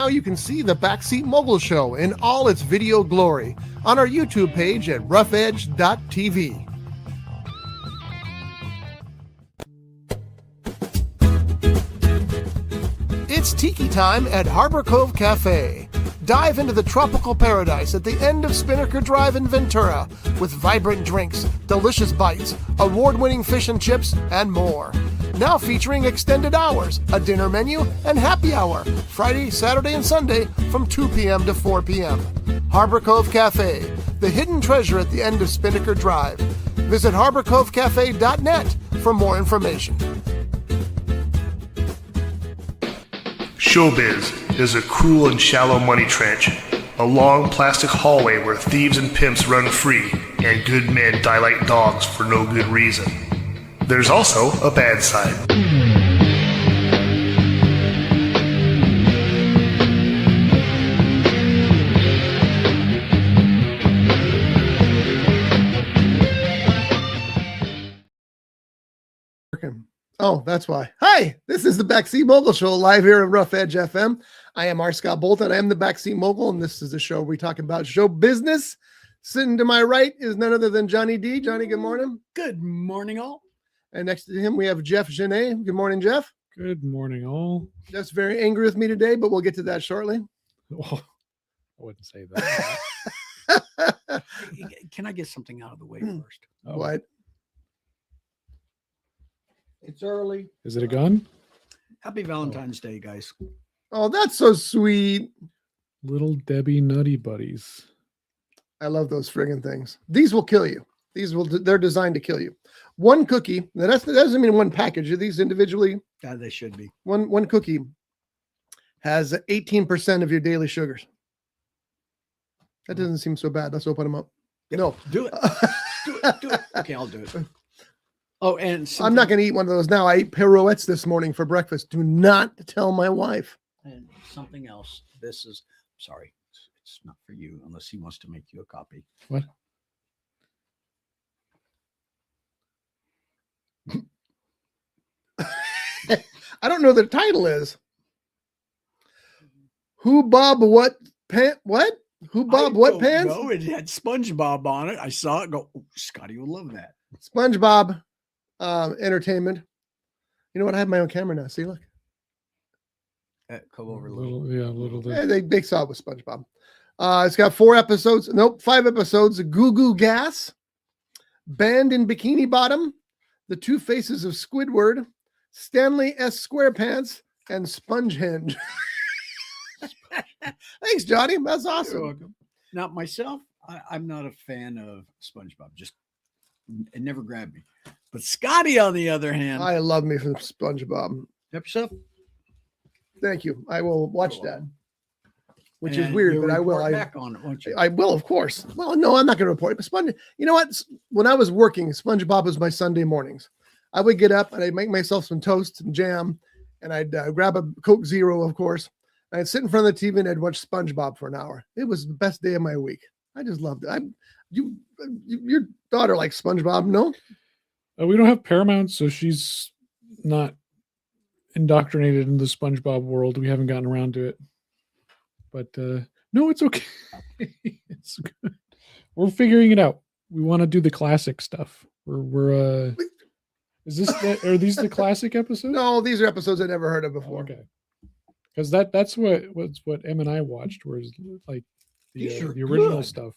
Now you can see the Backseat Mogul Show in all its video glory on our YouTube page at roughedge.tv. It's tiki time at Harbor Cove Cafe. Dive into the tropical paradise at the end of Spinnaker Drive in Ventura with vibrant drinks, delicious bites, award-winning fish and chips, and more. Now featuring extended hours, a dinner menu, and happy hour, Friday, Saturday, and Sunday from 2 p.m. to 4 p.m. Harbor Cove Cafe, the hidden treasure at the end of Spinnaker Drive. Visit harborcovecafe.net for more information. Showbiz is a cruel and shallow money trench, a long plastic hallway where thieves and pimps run free and good men die like dogs for no good reason. There's also a bad side. Oh, that's why. Hi, this is the Backseat Mogul Show live here at Rough Edge FM. I am R. Scott Bolton. I am the Backseat Mogul, and this is the show we talk about show business. Sitting to my right is none other than JohnyD. Johnny, good morning. Good morning, all. And next to him, we have Jeff Genet. Good morning, Jeff. Good morning, all. Jeff's very angry with me today, but we'll get to that shortly. Well, I wouldn't say that. Can I get something out of the way first? Oh. What? It's early. Is it a gun? Happy Valentine's Day, guys. Oh, that's so sweet. Little Debbie Nutty Buddies. I love those friggin' things. These will kill you. They're designed to kill you. One cookie, that doesn't mean one package. Are these individually? Yeah, they should be. One cookie has 18% of your daily sugars. That doesn't seem so bad. Let's open them up. No. Do it. Do it. Okay, I'll do it. Oh, and I'm not going to eat one of those now. I ate pirouettes this morning for breakfast. Do not tell my wife. And something else. This is, sorry, it's not for you unless he wants to make you a copy. What? I don't know what the title is. Who Bob what pant? What? Who Bob what pants? No, it had SpongeBob on it. I saw it. Go, oh, Scotty will love that. SpongeBob Entertainment. You know what? I have my own camera now. See, look. Come over a little. little. Yeah, a little bit. Yeah, they saw it with SpongeBob. It's got 4 episodes. Nope, 5 episodes. Goo Goo Gas, Band in Bikini Bottom, The Two Faces of Squidward, Stanley S. SquarePants, and Spongehenge. Thanks, Johnny. That's awesome. You're welcome. Now, myself, I'm not a fan of SpongeBob. Just it never grabbed me. But Scotty, on the other hand, I love me from SpongeBob. help yourself. Thank you. I will watch that. Which is And weird, you'll but I will. report back on it, won't you? I will, of course. Well, no, I'm not going to report it. But Sponge, you know what? When I was working, SpongeBob was my Sunday mornings. I would get up and I'd make myself some toast and jam, and I'd grab a Coke Zero, of course. And I'd sit in front of the TV and I'd watch SpongeBob for an hour. It was the best day of my week. I just loved it. Your daughter likes SpongeBob, no? We don't have Paramount, so she's not indoctrinated in the SpongeBob world. We haven't gotten around to it. But no, it's okay. It's good. We're figuring it out. We want to do the classic stuff. We're are these the classic episodes? No, these are episodes I never heard of before. Okay. Because that's what Em and I watched, was like the original good stuff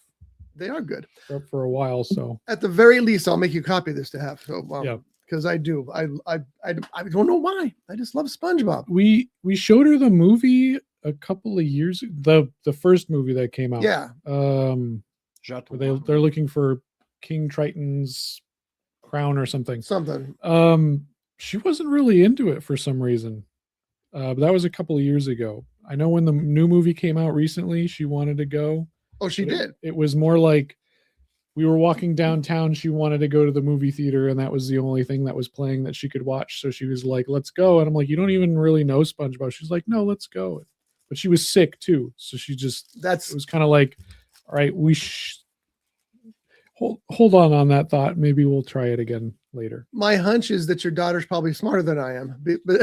They are good. for a while. So At the very least, I'll make you a copy of this to have. So, yeah, because I do. I don't know why. I just love SpongeBob. we showed her the movie a couple of years, the first movie that came out. Yeah. Where they're looking for King Triton's crown or something. She wasn't really into it for some reason. But that was a couple of years ago. I know when the new movie came out recently, she wanted to go. Oh, she did. It was more like we were walking downtown. She wanted to go to the movie theater, and that was the only thing that was playing that she could watch. So she was like, "Let's go." And I'm like, "You don't even really know SpongeBob." She's like, "No, let's go." But she was sick too, so she just it was kind of like, "All right, we hold on that thought. Maybe we'll try it again later." My hunch is that your daughter's probably smarter than I am. But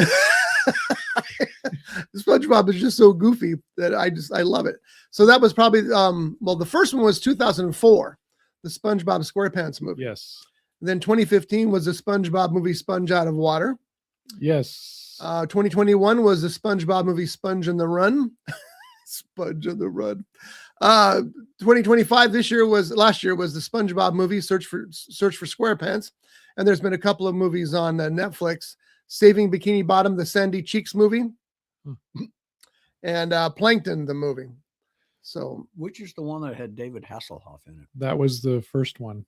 SpongeBob is just so goofy that I love it. So that was probably the first one was 2004, the SpongeBob SquarePants movie. Yes. Then 2015 was the SpongeBob movie Sponge Out of Water. Yes. 2021 was the SpongeBob movie Sponge on the Run. Sponge on the Run. 2025 last year was the SpongeBob movie Search for SquarePants, and there's been a couple of movies on Netflix: Saving Bikini Bottom, the Sandy Cheeks movie, and Plankton the movie. So, which is the one that had David Hasselhoff in it? That was the first one,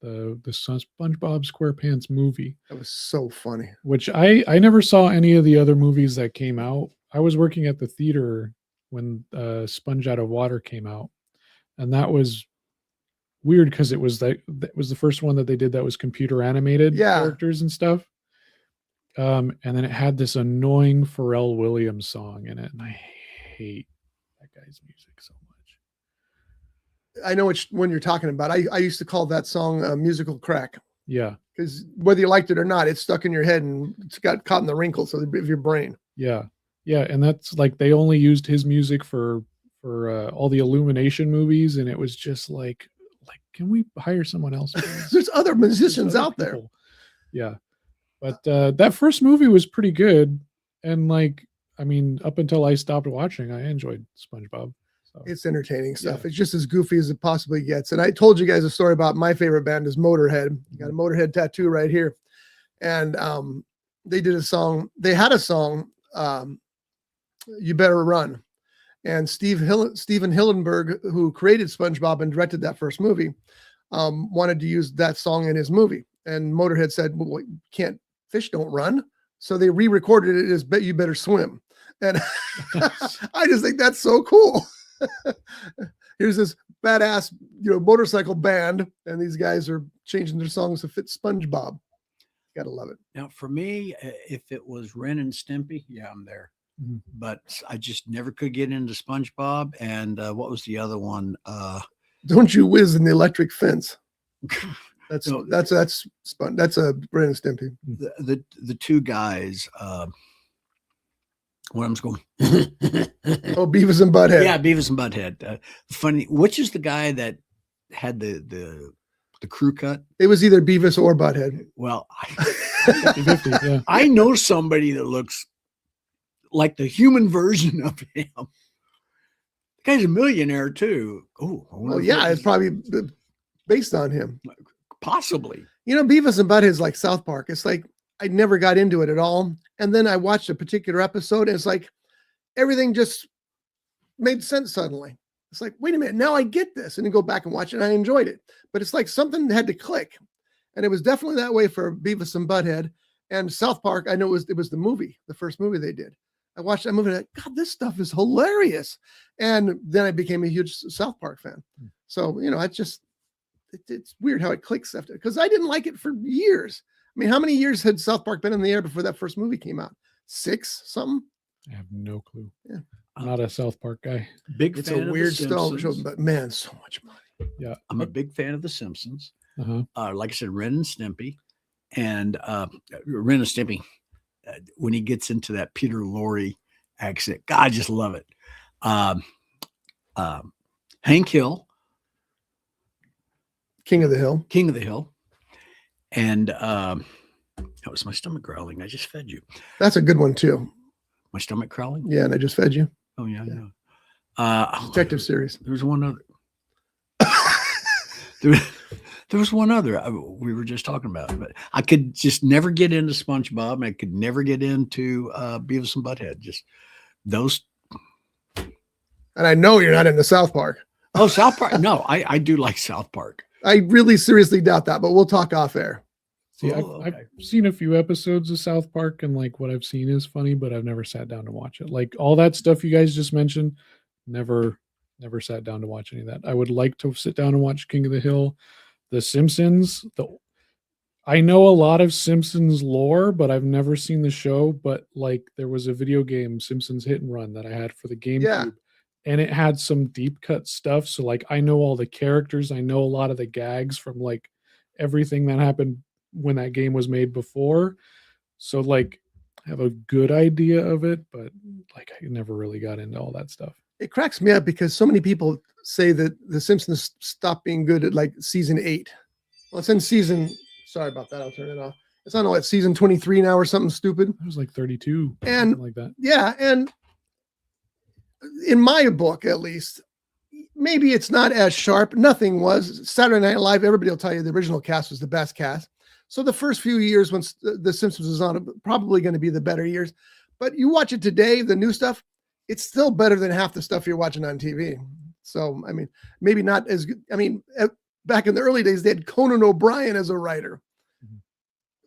the SpongeBob SquarePants movie. That was so funny. Which I never saw any of the other movies that came out. I was working at the theater when Sponge Out of Water came out, and that was weird because it was that was the first one that they did that was computer animated characters and stuff. And then it had this annoying Pharrell Williams song in it, and I hate that guy's music so much. I know which one you're talking about. I used to call that song musical crack. Yeah, because whether you liked it or not, it's stuck in your head and it's got caught in the wrinkles of your brain. Yeah. Yeah, and that's like they only used his music for all the Illumination movies, and it was just like can we hire someone else? There's other musicians out there. Yeah, but that first movie was pretty good, and up until I stopped watching, I enjoyed SpongeBob. So. It's entertaining stuff. Yeah. It's just as goofy as it possibly gets. And I told you guys a story about my favorite band is Motorhead. Got a Motorhead tattoo right here, and they did a song. They had a song. You Better Run. And Steven Hillenburg, who created SpongeBob and directed that first movie, wanted to use that song in his movie. And Motorhead said, well, fish don't run. So they re-recorded it as You Better Swim. And I just think that's so cool. Here's this badass, motorcycle band, and these guys are changing their songs to fit SpongeBob. Gotta love it. Now, for me, if it was Ren and Stimpy, yeah, I'm there. Mm-hmm. But I just never could get into SpongeBob. And what was the other one? Don't You Whiz in the Electric Fence. That's a Ren and Stimpy. The two guys. What I'm going. Beavis and Butthead. Yeah, Beavis and Butthead. Funny. Which is the guy that had the crew cut? It was either Beavis or Butthead. Well, I know somebody that looks like the human version of him. The guy's a millionaire too. Oh, well, yeah, it's probably based on him. Possibly. Beavis and Butthead's like South Park. It's like I never got into it at all. And then I watched a particular episode, and it's like everything just made sense suddenly. It's like, wait a minute, now I get this. And you go back and watch it, and I enjoyed it. But it's like something had to click. And it was definitely that way for Beavis and Butthead. And South Park, I know it was the movie, the first movie they did. I watched that movie and God, this stuff is hilarious. And then I became a huge South Park fan. So, it's weird how it clicks after, because I didn't like it for years. I mean, how many years had South Park been in the air before that first movie came out? 6 something? I have no clue. Yeah. I'm not a South Park guy. It's a weird show, but man, so much money. Yeah. I'm a big fan of The Simpsons. Uh-huh. Like I said, Ren and Stimpy. And Ren and Stimpy, when he gets into that Peter Lorre accent, God, I just love it. Hank Hill. King of the Hill. And that was my stomach growling. I just fed you. That's a good one too. My stomach growling? Yeah, and I just fed you. Oh, yeah. I know. Detective series. There was one other. There was one other we were just talking about, but I could just never get into SpongeBob, and I could never get into Beavis and Butthead. Just those. And I know you're not into South Park. Oh, South Park. No, I do like South Park. I really seriously doubt that, but we'll talk off air. See, I've seen a few episodes of South Park, and what I've seen is funny, but I've never sat down to watch it. Like all that stuff you guys just mentioned, never sat down to watch any of that. I would like to sit down and watch King of the Hill, The Simpsons. I know a lot of Simpsons lore, but I've never seen the show. But there was a video game, Simpsons Hit and Run, that I had for the GameCube. And it had some deep cut stuff. So I know all the characters. I know a lot of the gags from everything that happened when that game was made before. So have a good idea of it, but like I never really got into all that stuff. It cracks me up because so many people say that The Simpsons stopped being good at like season 8. Well, it's in season. Sorry about that. I'll turn it off. It's on what, season 23 now or something stupid. It was like 32, and something like that. Yeah, and in my book, at least, maybe it's not as sharp. Nothing was. Saturday Night Live, everybody will tell you the original cast was the best cast. So the first few years when The Simpsons was on, probably going to be the better years. But you watch it today, the new stuff, it's still better than half the stuff you're watching on TV. So, I mean, maybe not as good. I mean, back in the early days, they had Conan O'Brien as a writer.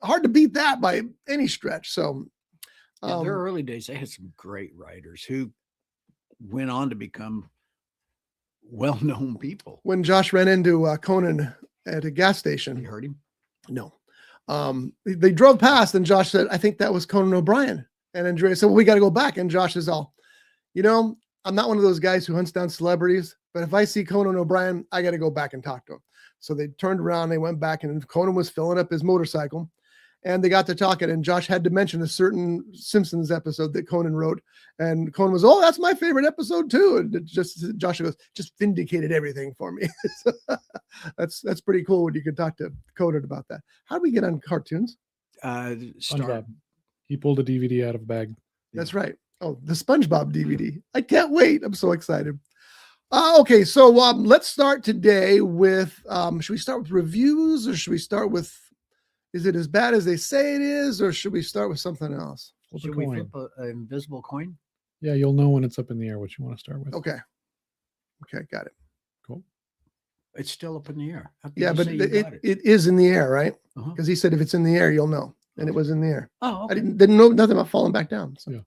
Hard to beat that by any stretch. So, in their early days, they had some great writers who went on to become well-known people. When Josh ran into Conan at a gas station, You heard him? no, they drove past, and Josh said, "I think that was Conan O'Brien." And Andrea said, "Well, we got to go back." And Josh is all, I'm not one of those guys who hunts down celebrities, but if I see Conan O'Brien, I got to go back and talk to him. So they turned around, they went back, and Conan was filling up his motorcycle. And they got to talking, and Josh had to mention a certain Simpsons episode that Conan wrote. And Conan was, "Oh, that's my favorite episode too." And Josh goes, "Just vindicated everything for me." That's pretty cool when you can talk to Conan about that. How do we get on cartoons? SpongeBob. He pulled a DVD out of a bag. That's right. Oh, the SpongeBob DVD. I can't wait. I'm so excited. Okay, so let's start today with, should we start with reviews, or should we start with, is it as bad as they say it is, or should we start with something else? Flip a Should we coin. flip an invisible coin? Yeah, you'll know when it's up in the air what you want to start with. Okay, got it. Cool. It's still up in the air. How can Yeah, you but say you got it? it is in the air, right? Uh-huh. Because he said if it's in the air, you'll know. And it was in the air. Oh, I okay. didn't know nothing about falling back down. So. Yeah.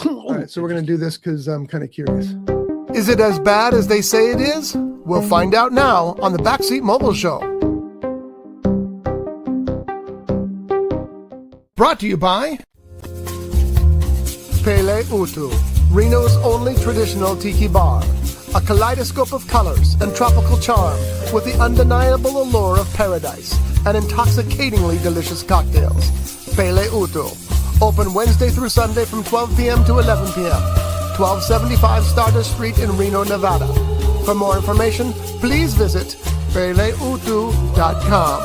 All right, so we're going to do this because I'm kind of curious. Is it as bad as they say it is? We'll find out now on the Backseat Mogul Show. Brought to you by Pele Utu, Reno's only traditional tiki bar. A kaleidoscope of colors and tropical charm with the undeniable allure of paradise and intoxicatingly delicious cocktails. Pele Utu. Open Wednesday through Sunday from 12 p.m. to 11 p.m. 1275 Stardust Street in Reno, Nevada. For more information, please visit peleutu.com.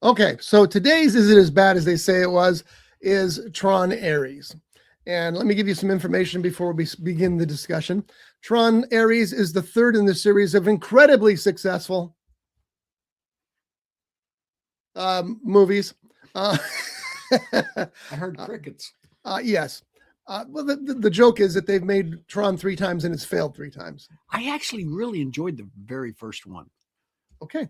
Okay, so today's Is It As Bad As They Say It Was is Tron Ares. And let me give you some information before we begin the discussion. Tron Ares is the third in the series of incredibly successful movies. I heard crickets. Yes. Well, the joke is that they've made Tron 3 times and it's failed 3 times. I actually really enjoyed the very first one. Okay.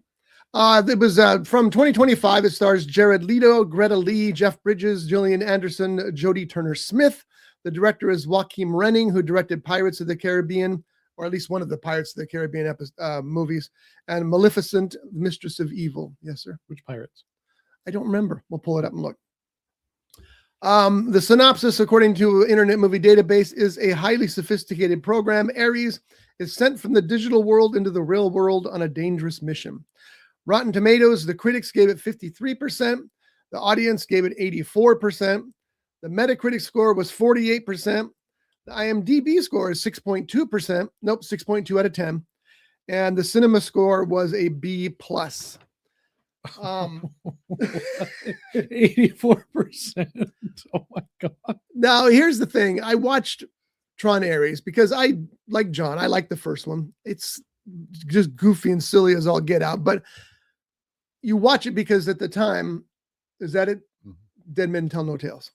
It was from 2025. It stars Jared Leto, Greta Lee, Jeff Bridges, Gillian Anderson, Jodie Turner-Smith. The director is Joaquin Renning, who directed Pirates of the Caribbean, or at least one of the Pirates of the Caribbean movies, and Maleficent, Mistress of Evil. Yes, sir. Which pirates? I don't remember. We'll pull it up and look. The synopsis, according to Internet Movie Database, is a highly sophisticated program. Ares is sent from the digital world into the real world on a dangerous mission. Rotten Tomatoes, the critics gave it 53%. The audience gave it 84%. The Metacritic score was 48%. The IMDb score is 6.2%. Nope, 6.2 out of 10. And the cinema score was a B+. 84%. Oh my God. Now, here's the thing. I watched Tron Ares because I, like John, I like the first one. It's just goofy and silly as all get out. But you watch it because at the time, is that it? Dead Men Tell No Tales.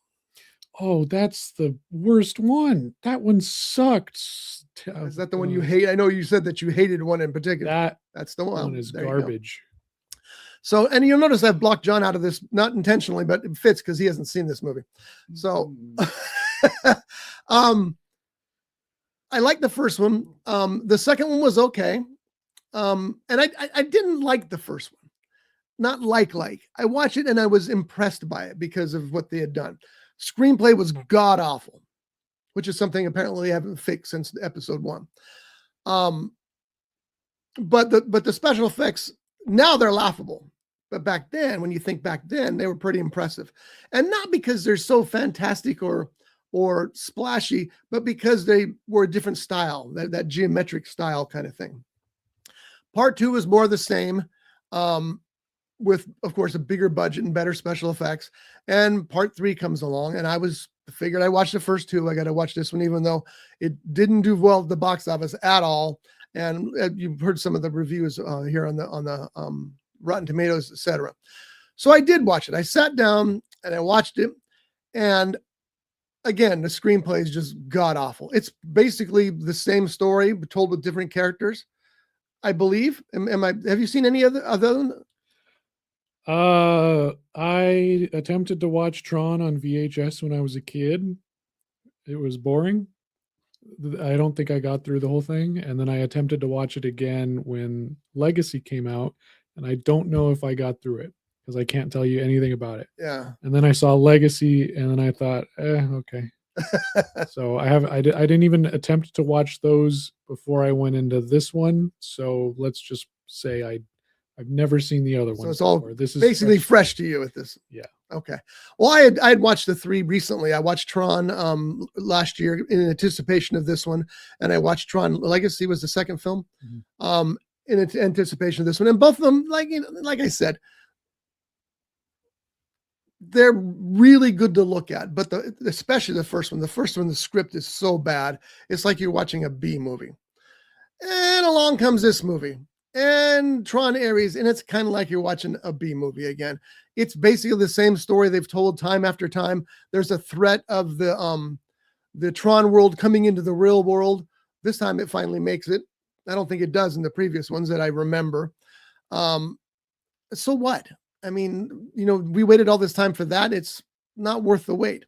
Oh, that's the worst one. That one sucked. Is that the one you hate? I know you said that you hated one in particular. That's the one. One is There you go. garbage. So, and you'll notice I've blocked John out of this, not intentionally, but it fits because he hasn't seen this movie. So, I like the first one. The second one was okay. And I didn't like the first one. Not like. I watched it and I was impressed by it because of what they had done. Screenplay was god awful, which is something apparently they haven't fixed since episode 1. but the special effects now they're laughable. But back then, when you think back then, they were pretty impressive. And not because they're so fantastic or splashy, but because they were a different style, that geometric style kind of thing. Part 2 is more of the same, with, of course, a bigger budget and better special effects. And part 3 comes along, and I figured I watched the first 2. I got to watch this one, even though it didn't do well at the box office at all. And you've heard some of the reviews here on the Rotten Tomatoes, etc. So I did watch it. I sat down and I watched it, and again, the screenplay is just god awful. It's basically the same story but told with different characters, I believe. Have you seen any other? I attempted to watch Tron on VHS when I was a kid. It was boring. I don't think I got through the whole thing. And then I attempted to watch it again when Legacy came out, and I don't know if I got through it because I can't tell you anything about it. Yeah. And then I saw Legacy, and then I thought, okay. So I didn't even attempt to watch those before I went into this one. So let's just say I've never seen the other one. So it's all before. This is basically fresh to you with this. Yeah. Okay. Well, I had watched the 3 recently. I watched Tron last year in anticipation of this one, and I watched Tron Legacy was the second film in anticipation of this one. And both of them, like I said, they're really good to look at, but especially the first one. The first one, the script is so bad. It's like you're watching a B movie. And along comes this movie. And Tron Ares, and it's kind of like you're watching a B movie again. It's basically the same story they've told time after time. There's a threat of the Tron world coming into the real world. This time it finally makes it. I don't think it does in the previous ones that I remember. So what? I mean, we waited all this time for that. It's not worth the wait.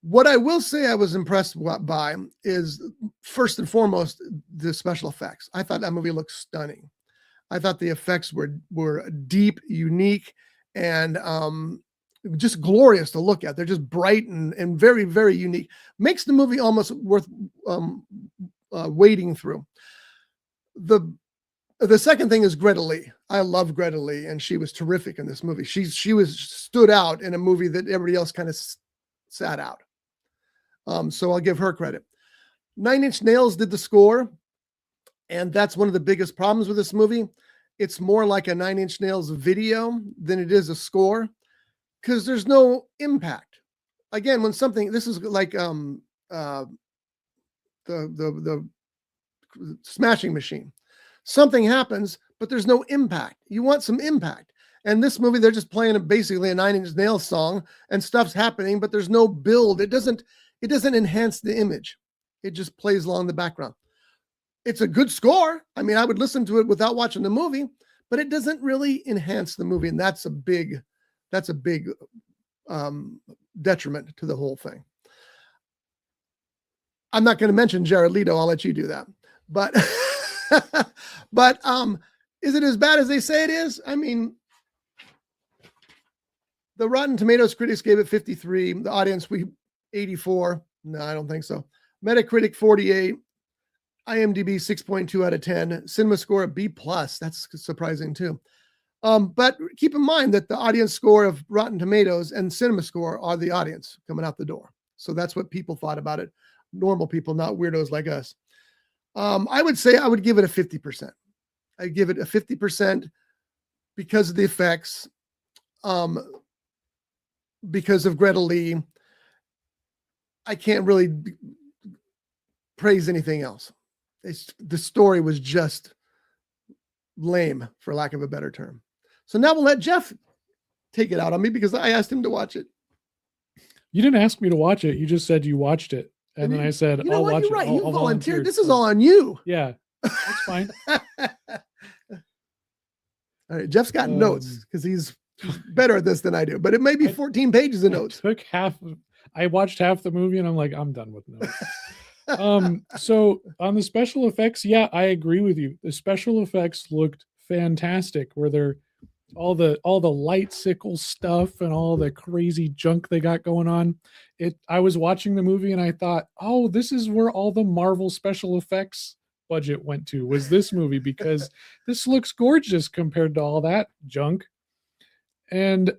What I will say I was impressed by is, first and foremost, the special effects. I thought that movie looked stunning. I thought the effects were deep, unique, and just glorious to look at. They're just bright and very, very unique. Makes the movie almost worth wading through. The second thing is Greta Lee. I love Greta Lee, and she was terrific in this movie. She stood out in a movie that everybody else kind of sat out. So I'll give her credit. 9 Inch Nails did the score, and that's one of the biggest problems with this movie. It's more like a 9 Inch Nails video than it is a score, because there's no impact. Again, when something, this is like the Smashing Machine. Something happens, but there's no impact. You want some impact. And this movie, they're just playing basically a 9 Inch Nails song, and stuff's happening, but there's no build. It doesn't enhance the image. It just plays along the background. It's a good score. I mean, I would listen to it without watching the movie, but it doesn't really enhance the movie. And that's a big detriment to the whole thing. I'm not going to mention Jared Leto. I'll let you do that. But, is it as bad as they say it is? I mean, the Rotten Tomatoes critics gave it 53. The audience, 84. No, I don't think so. Metacritic 48. IMDb 6.2 out of 10. Cinema score a B+. That's surprising too. But keep in mind that the audience score of Rotten Tomatoes and Cinema score are the audience coming out the door. So that's what people thought about it. Normal people, not weirdos like us. I would say I would give it a 50%. I give it a 50% because of the effects, because of Greta Lee. I can't really praise anything else. The story was just lame, for lack of a better term. So now we'll let Jeff take it out on me because I asked him to watch it. You didn't ask me to watch it. You just said you watched it. And then I said, I'll watch it. Right. You I'll volunteered. This is all on you. Yeah, that's fine. All right. Jeff's got notes because he's better at this than I do, but it may be 14 pages of notes. I watched half the movie and I'm like, I'm done with notes. So on the special effects, yeah, I agree with you. The special effects looked fantastic, where they're all the light sickle stuff and all the crazy junk they got going on. I was watching the movie and I thought, oh, this is where all the Marvel special effects budget went to was this movie, because this looks gorgeous compared to all that junk. And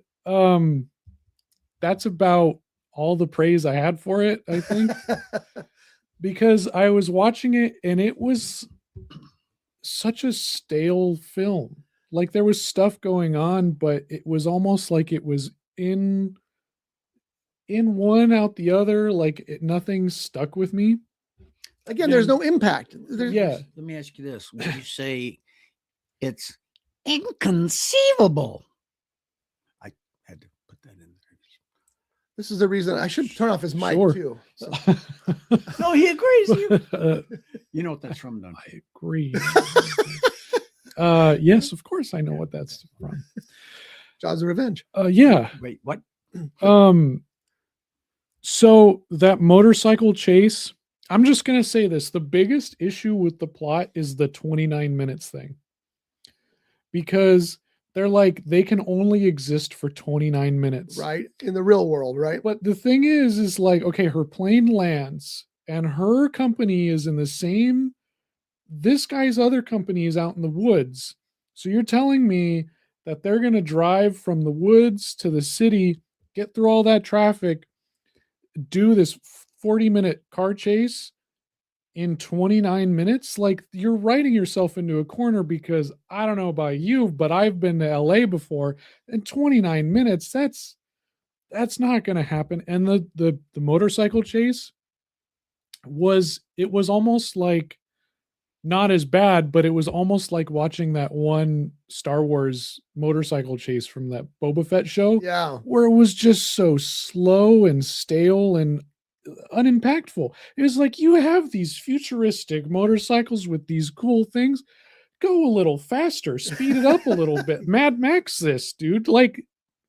that's about all the praise I had for it, I think. Because I was watching it and it was such a stale film. Like there was stuff going on, but it was almost like it was in one out the other. Like nothing stuck with me. Again, there's no impact. Yeah. Let me ask you this. Would you say it's inconceivable? I had to put that in there. This is the reason I should turn off his mic Sure. too. So. No, he agrees. You know what that's from, don't you? I agree. Yes, of course I know what that's from. Jaws of Revenge. Yeah. Wait, what? So that motorcycle chase, I'm just going to say this. The biggest issue with the plot is the 29 minutes thing. Because they're like, they can only exist for 29 minutes. Right. In the real world, right? But the thing is like, okay, her plane lands and her company is in the same, this guy's other company is out in the woods. So you're telling me that they're going to drive from the woods to the city, get through all that traffic, do this 40-minute car chase in 29 minutes? Like, you're writing yourself into a corner, because I don't know about you, but I've been to LA before, and 29 minutes, that's not going to happen. And the motorcycle chase was almost like, not as bad, but it was almost like watching that one Star Wars motorcycle chase from that Boba Fett show. Yeah. Where it was just so slow and stale and unimpactful. It was like, you have these futuristic motorcycles with these cool things. Go a little faster, speed it up a little bit. Mad Max this, dude. Like,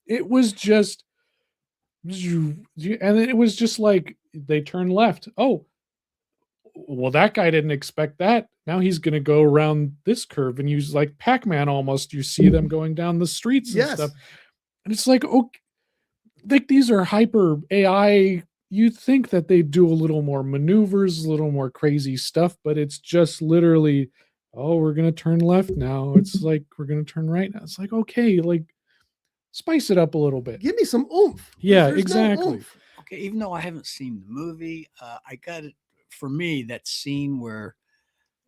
it was just, and then it was just like, they turned left. Oh, well, that guy didn't expect that. Now he's going to go around this curve, and use like Pac-Man almost. You see them going down the streets and stuff. And it's like, okay, like these are hyper AI. You'd think that they do a little more maneuvers, a little more crazy stuff, but it's just literally, oh, we're going to turn left now. It's like, we're going to turn right now. It's like, okay, like spice it up a little bit. Give me some oomph. Yeah, There's no exactly. oomph. Okay, even though I haven't seen the movie, I got it. For me, that scene where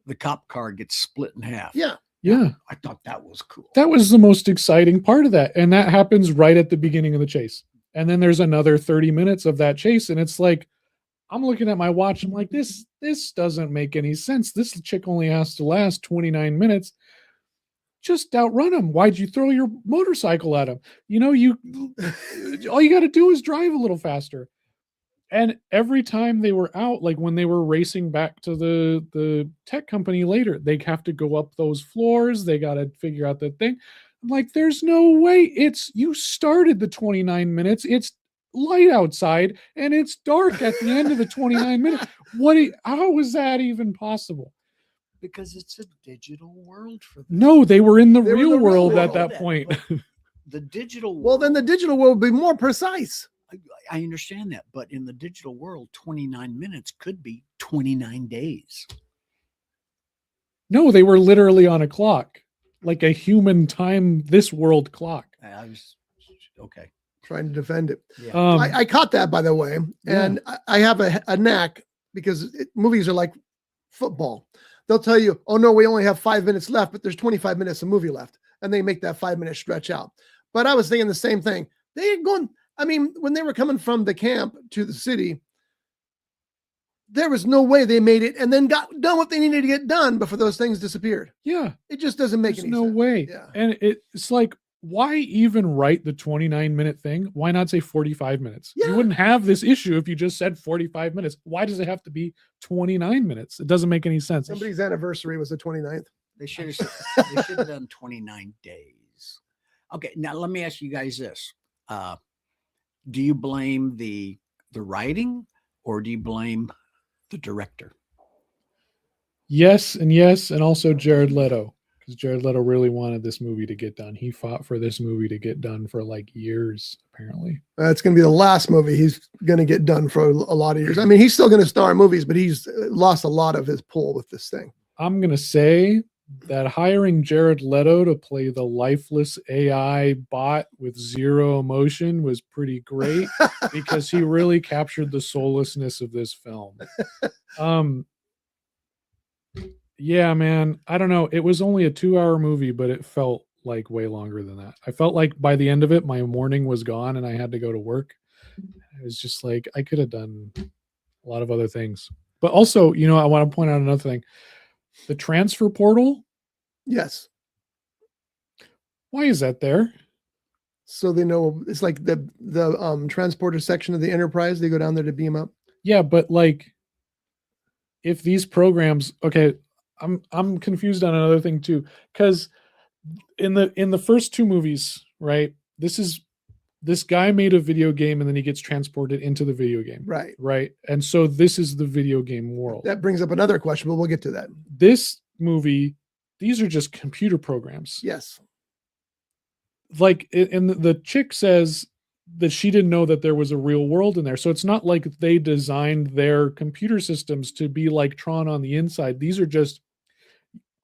the cop car gets split in half. Yeah. Yeah. I thought that was cool. That was the most exciting part of that. And that happens right at the beginning of the chase. And then there's another 30 minutes of that chase. And it's like, I'm looking at my watch. I'm like, this doesn't make any sense. This chick only has to last 29 minutes. Just outrun him. Why'd you throw your motorcycle at him? You know, all you got to do is drive a little faster. And every time they were out, like when they were racing back to the tech company later, they have to go up those floors. They got to figure out the thing. I'm like, there's no way. You started the 29 minutes. It's light outside and it's dark at the end of the 29 minutes. How is that even possible? Because it's a digital world for them. No, they were in the real world at that point. The digital world. Well, then the digital world would be more precise. I understand that, but in the digital world, 29 minutes could be 29 days. No, they were literally on a clock, like a human time, this world clock. I was okay. Trying to defend it. Yeah. I caught that, by the way. And I have a knack, because movies are like football. They'll tell you, oh no, we only have 5 minutes left, but there's 25 minutes of movie left. And they make that 5 minute stretch out. But I was thinking the same thing. When they were coming from the camp to the city, there was no way they made it and then got done what they needed to get done before those things disappeared. Yeah. It just doesn't make any sense. No way. Yeah. And it's like, why even write the 29-minute thing? Why not say 45 minutes? Yeah. You wouldn't have this issue if you just said 45 minutes. Why does it have to be 29 minutes? It doesn't make any sense. Somebody's anniversary was the 29th. They should have done 29 days. Okay, now let me ask you guys this. Do you blame the writing, or do you blame the director? Yes, and also Jared Leto, because Jared Leto really wanted this movie to get done. He fought for this movie to get done for like years, apparently. It's going to be the last movie he's going to get done for a lot of years. I mean, he's still going to star in movies, but he's lost a lot of his pull with this thing. I'm going to say that hiring Jared Leto to play the lifeless AI bot with zero emotion was pretty great because he really captured the soullessness of this film. Yeah, man. I don't know. It was only a 2-hour movie, but it felt like way longer than that. I felt like by the end of it, my morning was gone and I had to go to work. It was just like I could have done a lot of other things. But also, I want to point out another thing. The transfer portal. Yes. Why is that there? So they know it's like the transporter section of the Enterprise. They go down there to beam up. Yeah, but like if these programs, okay, I'm confused on another thing too, because in the first 2 movies, right? This guy made a video game and then he gets transported into the video game. Right. Right. And so this is the video game world. That brings up another question, but we'll get to that. This movie, these are just computer programs. Yes. Like, and the chick says that she didn't know that there was a real world in there. So it's not like they designed their computer systems to be like Tron on the inside. These are just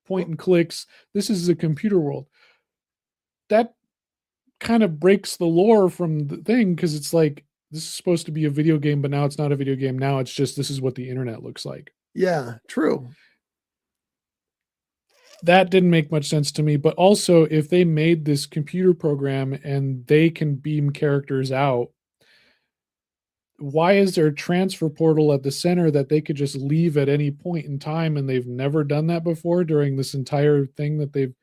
point and clicks. This is a computer world. That kind of breaks the lore from the thing, because it's like this is supposed to be a video game, but now it's not a video game. Now it's just this is what the internet looks like. Yeah, true. That didn't make much sense to me. But also, if they made this computer program and they can beam characters out, why is there a transfer portal at the center that they could just leave at any point in time? And they've never done that before during this entire thing that they've,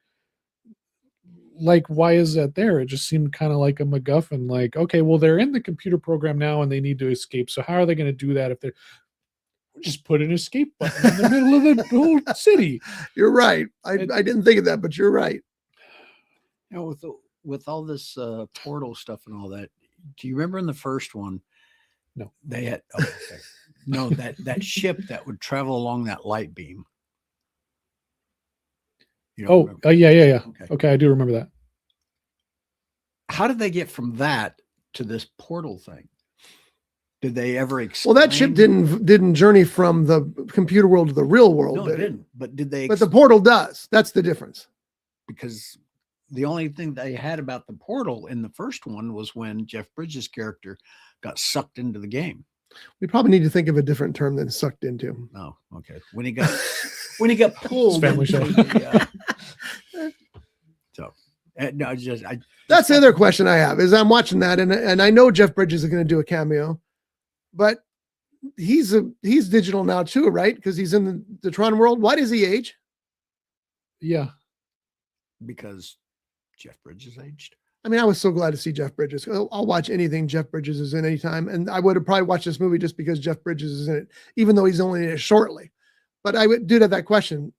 like, why is that there? It just seemed kind of like a MacGuffin. Like, okay, well, they're in the computer program now and they need to escape. So how are they going to do that if they're just put an escape button in the middle of the whole city? You're right. I didn't think of that, but you're right. With all this portal stuff and all that, do you remember in the first one? No. They had no that ship that would travel along that light beam. Yeah. Okay, I do remember that. How did they get from that to this portal thing? Did they ever explain? Well, that ship didn't journey from the computer world to the real world. No, it didn't. But did they? But the portal does. That's the difference. Because the only thing they had about the portal in the first one was when Jeff Bridges' character got sucked into the game. We probably need to think of a different term than sucked into. Oh, okay. When he got pulled. Family show. That's the other question I have is I'm watching that and I know Jeff Bridges is going to do a cameo, but he's digital now too, right? Because he's in the Tron world. Why does he age? Yeah. Because Jeff Bridges aged. I mean, I was so glad to see Jeff Bridges. I'll watch anything Jeff Bridges is in anytime. And I would have probably watched this movie just because Jeff Bridges is in it, even though he's only in it shortly. But I did have that question.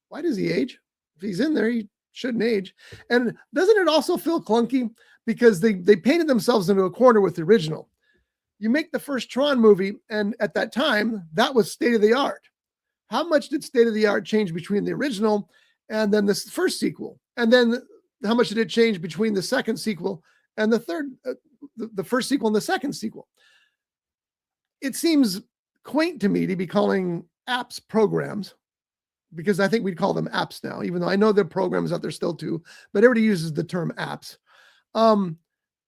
Why does he age? If he's in there, he shouldn't age. And doesn't it also feel clunky? Because they painted themselves into a corner with the original. You make the first Tron movie, and at that time, that was state of the art. How much did state of the art change between the original and then this first sequel? And then how much did it change between the second sequel and the third, the first sequel and the second sequel? It seems quaint to me to be calling apps programs, because I think we'd call them apps now, even though I know there are programs out there still too, but everybody uses the term apps.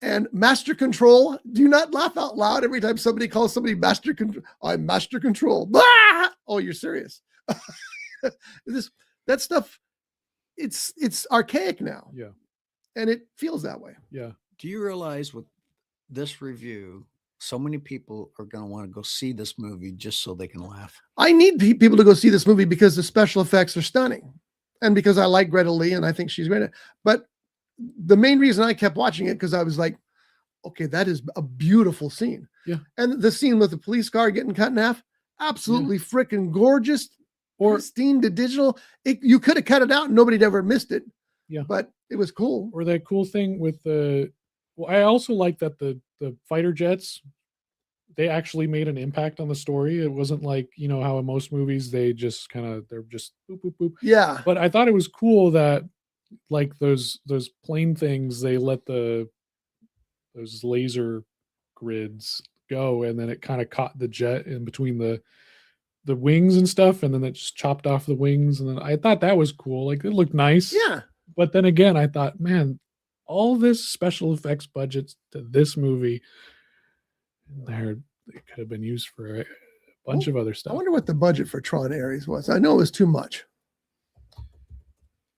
And master control, do not laugh out loud every time somebody calls somebody master control. I'm master control. Blah! Oh, you're serious. That stuff, it's archaic now. Yeah. And it feels that way. Yeah. Do you realize with this review, so many people are going to want to go see this movie just so they can laugh? I need people to go see this movie because the special effects are stunning. And because I like Greta Lee and I think she's great. But the main reason I kept watching it, because I was like, okay, that is a beautiful scene. Yeah. And the scene with the police car getting cut in half, absolutely freaking gorgeous. Or pristine to digital. You could have cut it out and nobody'd ever missed it. Yeah. But it was cool. Or that cool thing with I also like that the fighter jets, they actually made an impact on the story. It wasn't like, how in most movies they just they're just boop, boop, boop. Yeah. But I thought it was cool that like those plane things, they let those laser grids go, and then it kind of caught the jet in between the the wings and stuff, and then it just chopped off the wings, and then I thought that was cool. Like it looked nice. Yeah. But then again, I thought, man, all this special effects budgets to this movie, it could have been used for a bunch of other I stuff. wonder what the budget for Tron Ares was. I know it was too much.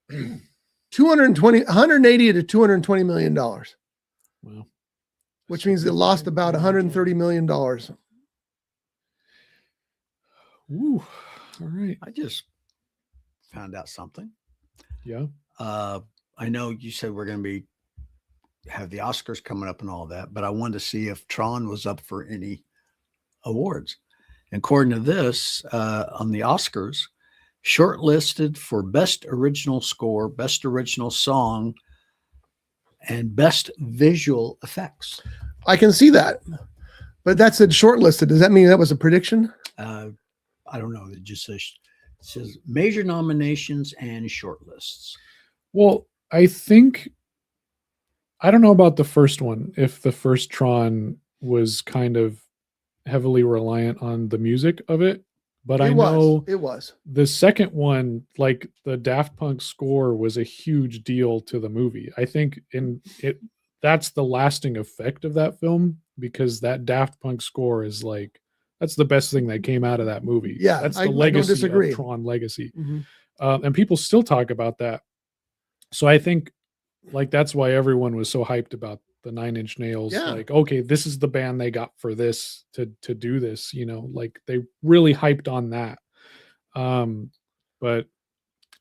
180 to $220 million. Wow. Which means it lost about $130 million. Ooh, all right. I just found out something. Yeah. I know you said we're going to have the Oscars coming up and all that, but I wanted to see if Tron was up for any awards. And according to this, on the Oscars, shortlisted for Best Original Score, Best Original Song, and Best Visual Effects. I can see that. But that said shortlisted. Does that mean that was a prediction? I don't know. It just says major nominations and shortlists. Well, I don't know about the first one, if the first Tron was kind of heavily reliant on the music of it, but I know it was. The second one, like the Daft Punk score, was a huge deal to the movie. I think that's the lasting effect of that film, because that Daft Punk score is like, that's the best thing that came out of that movie. Yeah, that's the I don't legacy disagree. of Tron legacy. Mm-hmm. And people still talk about that. So I think like that's why everyone was so hyped about the Nine Inch Nails. Yeah. Like, okay, this is the band they got for this to do this, you know, like they really hyped on that. But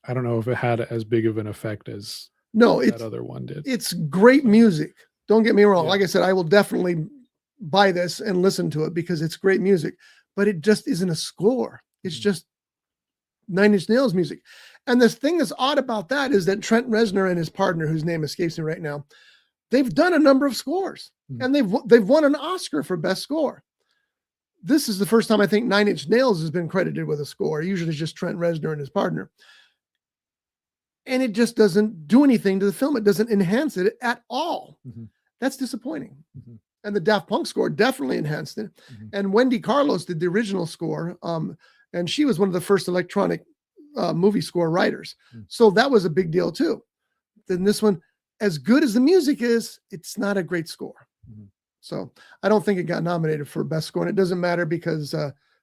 I don't know if it had as big of an effect as that other one did. It's great music. Don't get me wrong. Yeah. Like I said, I will definitely buy this and listen to it because it's great music, but it just isn't a score. It's just Nine Inch Nails music. And the thing that's odd about that is that Trent Reznor and his partner, whose name escapes me right now, they've done a number of scores and they've won an Oscar for best score. This is the first time I think Nine Inch Nails has been credited with a score. Usually it's just Trent Reznor and his partner. And it just doesn't do anything to the film. It doesn't enhance it at all. Mm-hmm. That's disappointing. Mm-hmm. And the Daft Punk score definitely enhanced it. Mm-hmm. And Wendy Carlos did the original score. And she was one of the first electronic movie score writers. Mm-hmm. So that was a big deal too. Then this one, as good as the music is, it's not a great score. Mm-hmm. So I don't think it got nominated for best score. And it doesn't matter because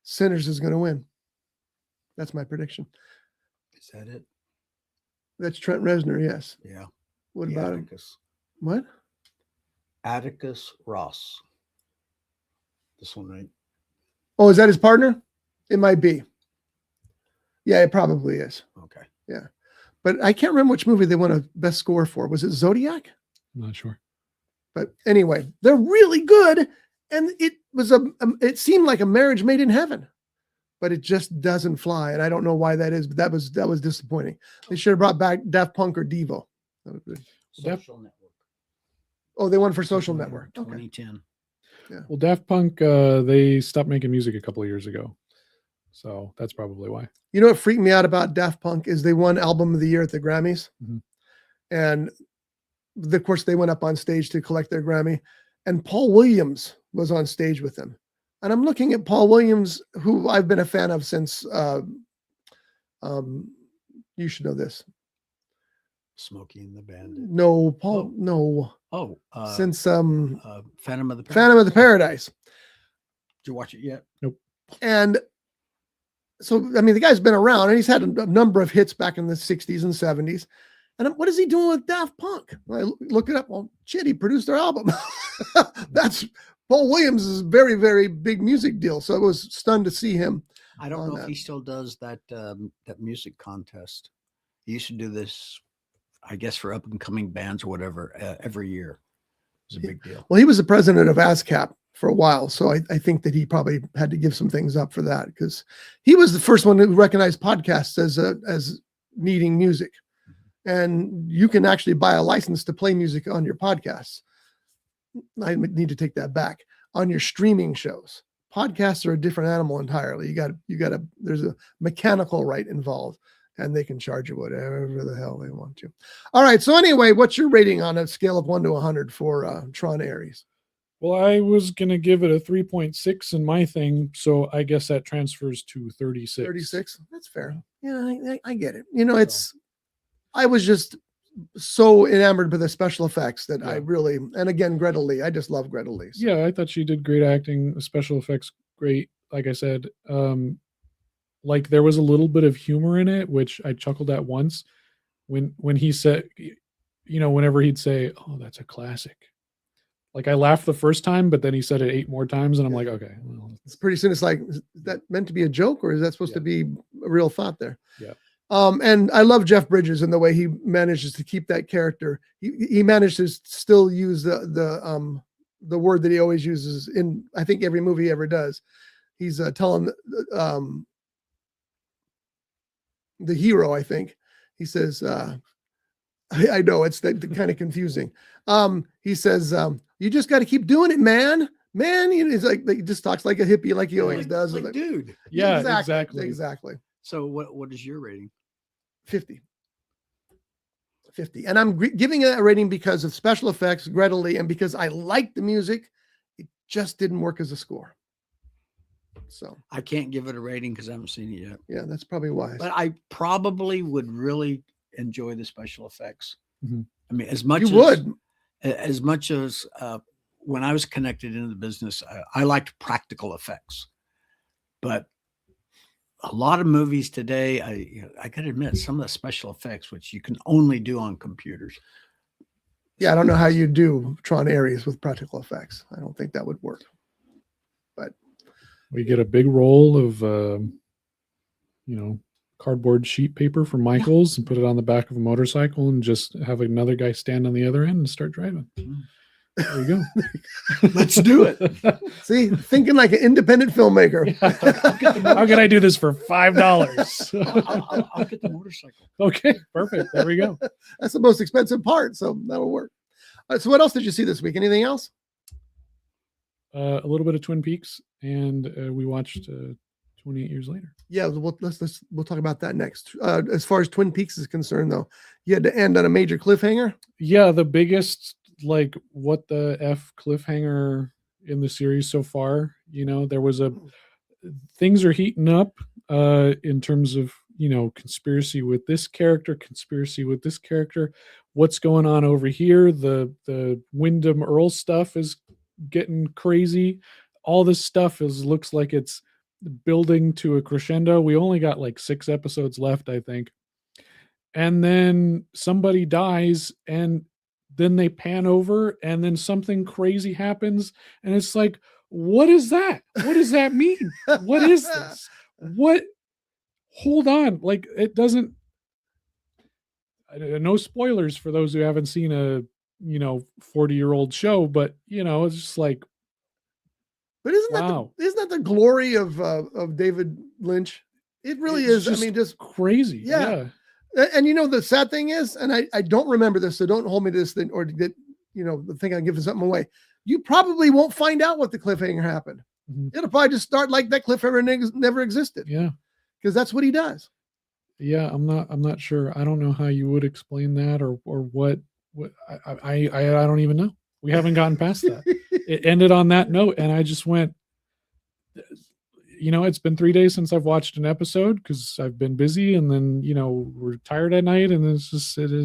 Sinners is going to win. That's my prediction. Is that it? That's Trent Reznor, yes. Yeah. What about Atticus? What? Atticus Ross. This one, right? Oh, is that his partner? It might be. Yeah, it probably is. Okay. Yeah. But I can't remember which movie they won a best score for. Was it Zodiac? I'm not sure. But anyway, they're really good. And it was it seemed like a marriage made in heaven. But it just doesn't fly. And I don't know why that is, but that was disappointing. They should have brought back Daft Punk or Devo. Social Network. Oh, they won for Social Network. 2010. Okay. Yeah. Well, Daft Punk, they stopped making music a couple of years ago. So that's probably why. You know what freaked me out about Daft Punk is they won Album of the Year at the Grammys. Mm-hmm. And of course, they went up on stage to collect their Grammy. And Paul Williams was on stage with them. And I'm looking at Paul Williams, who I've been a fan of since, you should know this. Smokey and the Bandit. No, Paul, no. Oh, since Phantom of the Paradise. Phantom of the Paradise. Did you watch it yet? Nope. And so, I mean, the guy's been around and he's had a number of hits back in the 60s and 70s. And what is he doing with Daft Punk? I look it up. Well, shit, he produced their album. That's Paul Williams is a very, very big music deal. So I was stunned to see him. I don't know if he still does that music contest. He used to do this, I guess, for up and coming bands or whatever every year. It was a big deal. Well, he was the president of ASCAP for a while. So I think that he probably had to give some things up for that because he was the first one to recognize podcasts as needing music. And you can actually buy a license to play music on your podcasts. I need to take that back. On your streaming shows, podcasts are a different animal entirely. You got to, there's a mechanical right involved and they can charge you whatever the hell they want to. All right. So anyway, what's your rating on a scale of 1 to 100 for Tron Ares? Well, I was gonna give it a 3.6 in my thing, so I guess that transfers to 36. 36. That's fair. Yeah, I get it. I was just so enamored by the special effects that I really, and again, Greta Lee. I just love Greta Lee. So. Yeah, I thought she did great acting. The special effects great. Like I said, like there was a little bit of humor in it, which I chuckled at once when he said, whenever he'd say, "Oh, that's a classic." Like I laughed the first time, but then he said it 8 more times, and I'm like, okay. Well, it's pretty soon. It's like, is that meant to be a joke, or is that supposed to be a real thought there? Yeah. And I love Jeff Bridges and the way he manages to keep that character. He managed to still use the word that he always uses in, I think, every movie he ever does. He's telling the hero, I think, he says, I know it's kind of confusing. He says, you just got to keep doing it, man. He's like, he just talks like a hippie, like he always does. Like, dude. Yeah, exactly. So what is your rating? 50. And I'm giving it a rating because of special effects, Greta Lee, and because I like the music. It just didn't work as a score. So I can't give it a rating because I haven't seen it yet. Yeah, that's probably wise. But I probably would really enjoy the special effects. Mm-hmm. I mean, as much as when I was connected into the business, I liked practical effects. But a lot of movies today, I got to admit, some of the special effects, which you can only do on computers. Yeah, I don't know how you do Tron Ares with practical effects. I don't think that would work. But we get a big roll of, cardboard sheet paper from Michael's and put it on the back of a motorcycle and just have another guy stand on the other end and start driving. There you go. Let's do it. See, thinking like an independent filmmaker. Yeah. How can I do this for $5? I'll get the motorcycle. Okay, perfect. There we go. That's the most expensive part, so that'll work. So what else did you see this week? Anything else? A little bit of Twin Peaks, and we watched 28 Years Later. Yeah, we'll talk about that next. As far as Twin Peaks is concerned, though, you had to end on a major cliffhanger. Yeah, the biggest, like, what the F cliffhanger in the series so far. There was things are heating up in terms of, conspiracy with this character, what's going on over here. The Wyndham Earl stuff is getting crazy. All this stuff looks like it's building to a crescendo. We only got like 6 episodes left, I think. And then somebody dies, and then they pan over, and then something crazy happens, and it's like, what is that? What does that mean? What is this? What? Hold on. Like, it doesn't, no spoilers for those who haven't seen a 40-year-old show, but it's just like, but isn't that the glory of David Lynch? It really is. I mean, just crazy. Yeah. And the sad thing is, and I don't remember this, so don't hold me to this thing or get, the thing I'm giving something away. You probably won't find out what the cliffhanger happened. Mm-hmm. It'll probably just start like that cliffhanger never existed. Yeah. Because that's what he does. Yeah, I'm not sure. I don't know how you would explain that or what I don't even know. We haven't gotten past that. It ended on that note, and I just went, it's been 3 days since I've watched an episode because I've been busy, and then, we're tired at night, and it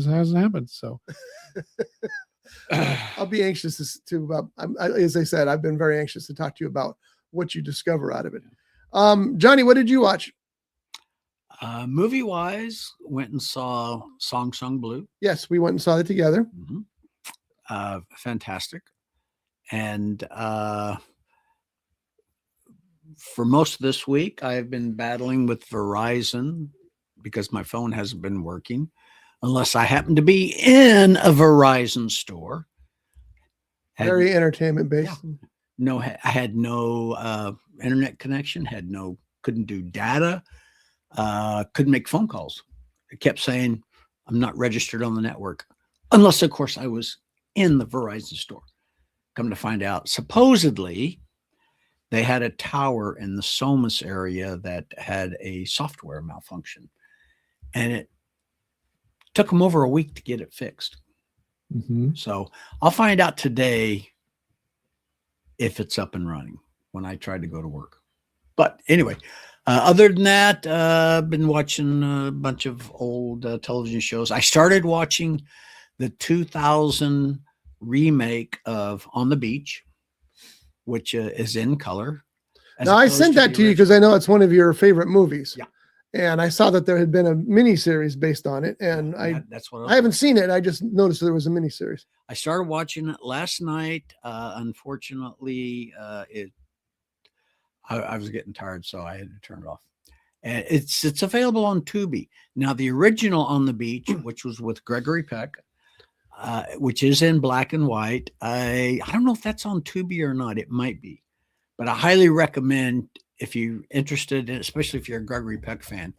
hasn't happened. So I'll be anxious as I said, I've been very anxious to talk to you about what you discover out of it. Johnny, what did you watch? Movie wise, went and saw Song Sung Blue. Yes, we went and saw it together. Mm-hmm. Fantastic. And for most of this week, I've been battling with Verizon because my phone hasn't been working unless I happen to be in a Verizon store. Very entertainment based. Yeah. No, I had no internet connection, couldn't do data, couldn't make phone calls. It kept saying, I'm not registered on the network, unless, of course, I was in the Verizon store. Come to find out, supposedly, they had a tower in the Somas area that had a software malfunction, and it took them over a week to get it fixed. Mm-hmm. So I'll find out today if it's up and running when I tried to go to work. But anyway, other than that, I've been watching a bunch of old television shows. I started watching the 2000 remake of On the Beach, which is in color. Now, I sent that to you because I know it's one of your favorite movies. Yeah. And I saw that there had been a miniseries based on it. And that's what I haven't seen it. I just noticed there was a miniseries. I started watching it last night. Unfortunately, I was getting tired, so I had to turn it off. And it's available on Tubi. Now, the original On the Beach, which was with Gregory Peck, which is in black and white. I don't know if that's on Tubi or not. It might be. But I highly recommend, if you're interested, especially if you're a Gregory Peck fan,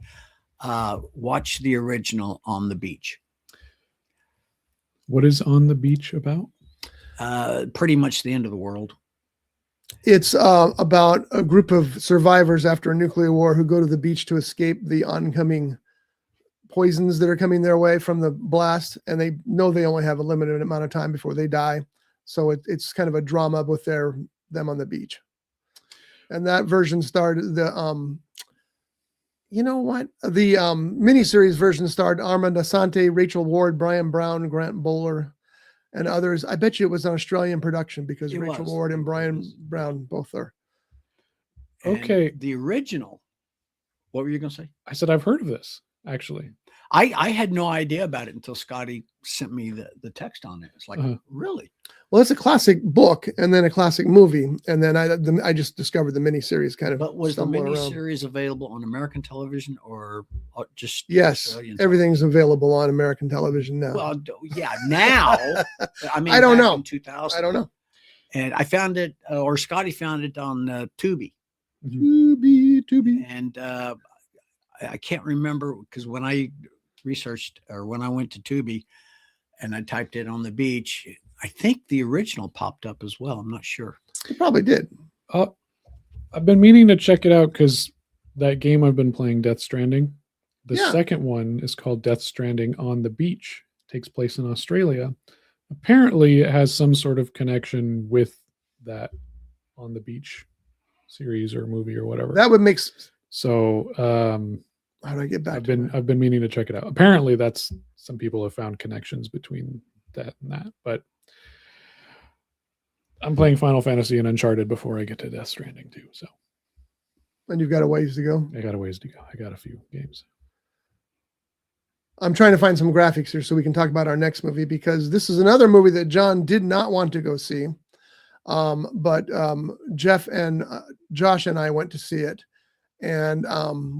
watch the original On the Beach. What is On the Beach about? Pretty much the end of the world. It's about a group of survivors after a nuclear war who go to the beach to escape the oncoming poisons that are coming their way from the blast. And they know they only have a limited amount of time before they die. So it's kind of a drama with them on the beach. And that version starred the, you know what? The miniseries version starred Armand Asante, Rachel Ward, Brian Brown, Grant Bowler, and others. I bet you it was an Australian production because Rachel Ward and Brian Brown both are. Okay. And the original, what were you going to say? I said, I've heard of this, actually. I had no idea about it until Scotty sent me the text on it. It's like, really? Well, it's a classic book and then a classic movie. And then I just discovered the miniseries kind of. But was the miniseries available on American television or just? Yes, everything's available on American television now. Well, yeah, now. I mean, I don't know. In 2000. I don't know. And I found it, or Scotty found it on Tubi. Tubi. And I can't remember because when I researched or when I went to Tubi and I typed it On the Beach, I think the original popped up as well. I'm not sure. It probably did. I've been meaning to check it out because that game I've been playing, Death Stranding, the second one is called Death Stranding on the Beach. It takes place in Australia. Apparently it has some sort of connection with that On the Beach series or movie or whatever. That would make so how do I get back? I've been meaning to check it out. Apparently that's some people have found connections between that and that, but I'm playing Final Fantasy and Uncharted before I get to Death Stranding too. So, and you've got a ways to go. I got a ways to go. I got a few games. I'm trying to find some graphics here so we can talk about our next movie because this is another movie that John did not want to go see. But Jeff and Josh and I went to see it, and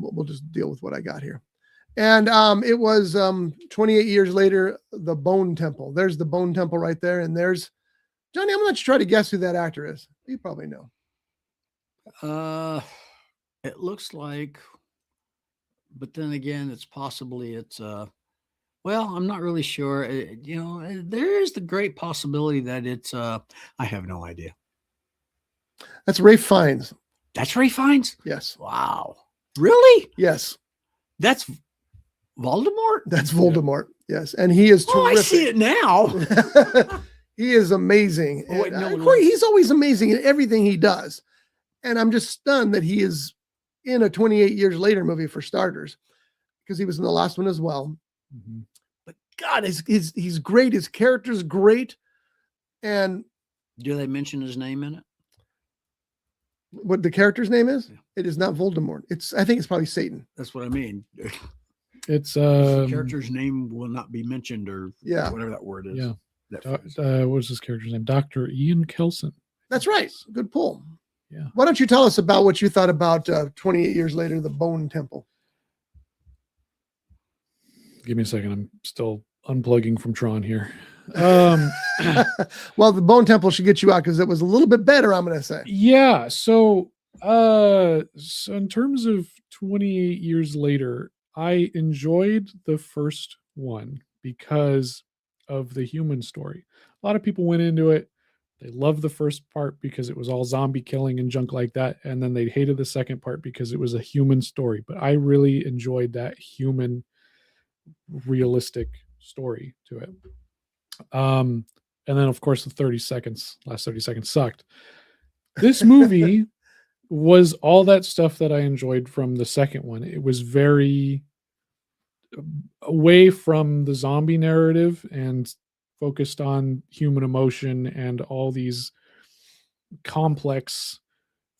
we'll just deal with what I got here. And it was 28 years later, The Bone Temple. There's The Bone Temple right there, and there's Johnny. I'm going to try to guess who that actor is. You probably know. It looks like, but then again, it's well, I'm not really sure. There is the great possibility that it's I have no idea. That's Ralph Fiennes. That's Ralph Fiennes? Yes. Wow. Really? Yes. That's Voldemort? That's Voldemort. Yes. And he is terrific. I see it now. He is amazing. Oh, wait, he's always amazing in everything he does. And I'm just stunned that he is in a 28 years later movie for starters, because he was in the last one as well. Mm-hmm. But God, he's great. His character's great. And do they mention his name in it? What the character's name is? Yeah. It is not Voldemort. I think it's probably Satan. That's what I mean. It's the character's name will not be mentioned, or whatever that word is. Yeah. What's his character's name? Dr. Ian Kelson. That's right. Good pull. Yeah. Why don't you tell us about what you thought about 28 years later, The Bone Temple? Give me a second. I'm still unplugging from Tron here. Well, The Bone Temple should get you out because it was a little bit better, I'm going to say. Yeah. So in terms of 28 years later, I enjoyed the first one because of the human story. A lot of people went into it. They loved the first part because it was all zombie killing and junk like that. And then they hated the second part because it was a human story. But I really enjoyed that human, realistic story to it. And then, of course, the last 30 seconds sucked. This movie was all that stuff that I enjoyed from the second one. It was very away from the zombie narrative and focused on human emotion and all these complex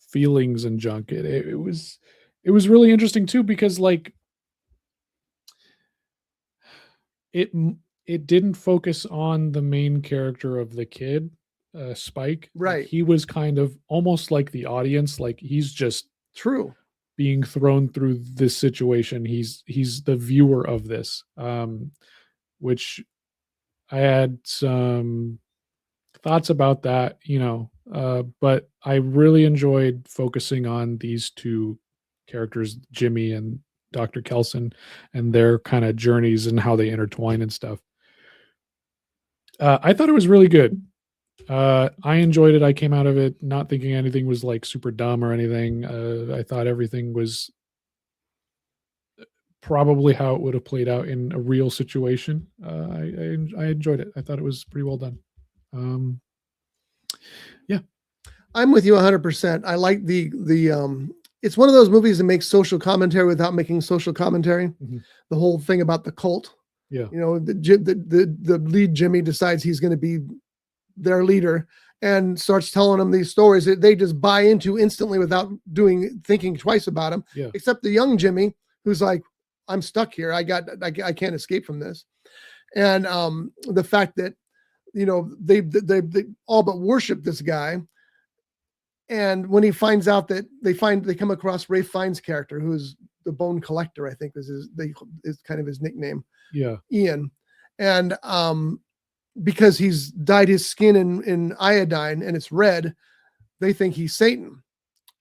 feelings and junk. It was really interesting too, because like it didn't focus on the main character of the kid, Spike. Right. He was kind of almost like the audience, like he's just True. being thrown through this situation. He's the viewer of this, which I had some thoughts about that, but I really enjoyed focusing on these two characters, Jimmy and Dr. Kelson, and their kind of journeys and how they intertwine and stuff. I thought it was really good. I enjoyed it. I came out of it not thinking anything was like super dumb or anything. I thought everything was probably how it would have played out in a real situation. I enjoyed it. I thought it was pretty well done. Yeah. I'm with you 100%. I like the it's one of those movies that makes social commentary without making social commentary. Mm-hmm. The whole thing about the cult. Yeah. The lead Jimmy decides he's going to be their leader and starts telling them these stories that they just buy into instantly without thinking twice about them. Yeah. Except the young Jimmy, who's like, I'm stuck here. I can't escape from this. And the fact that, they all but worship this guy. And when he finds out that they come across Ralph Fiennes' character, who's the Bone Collector, I think is kind of his nickname. Yeah. Ian. And because he's dyed his skin in iodine and it's red, they think he's Satan.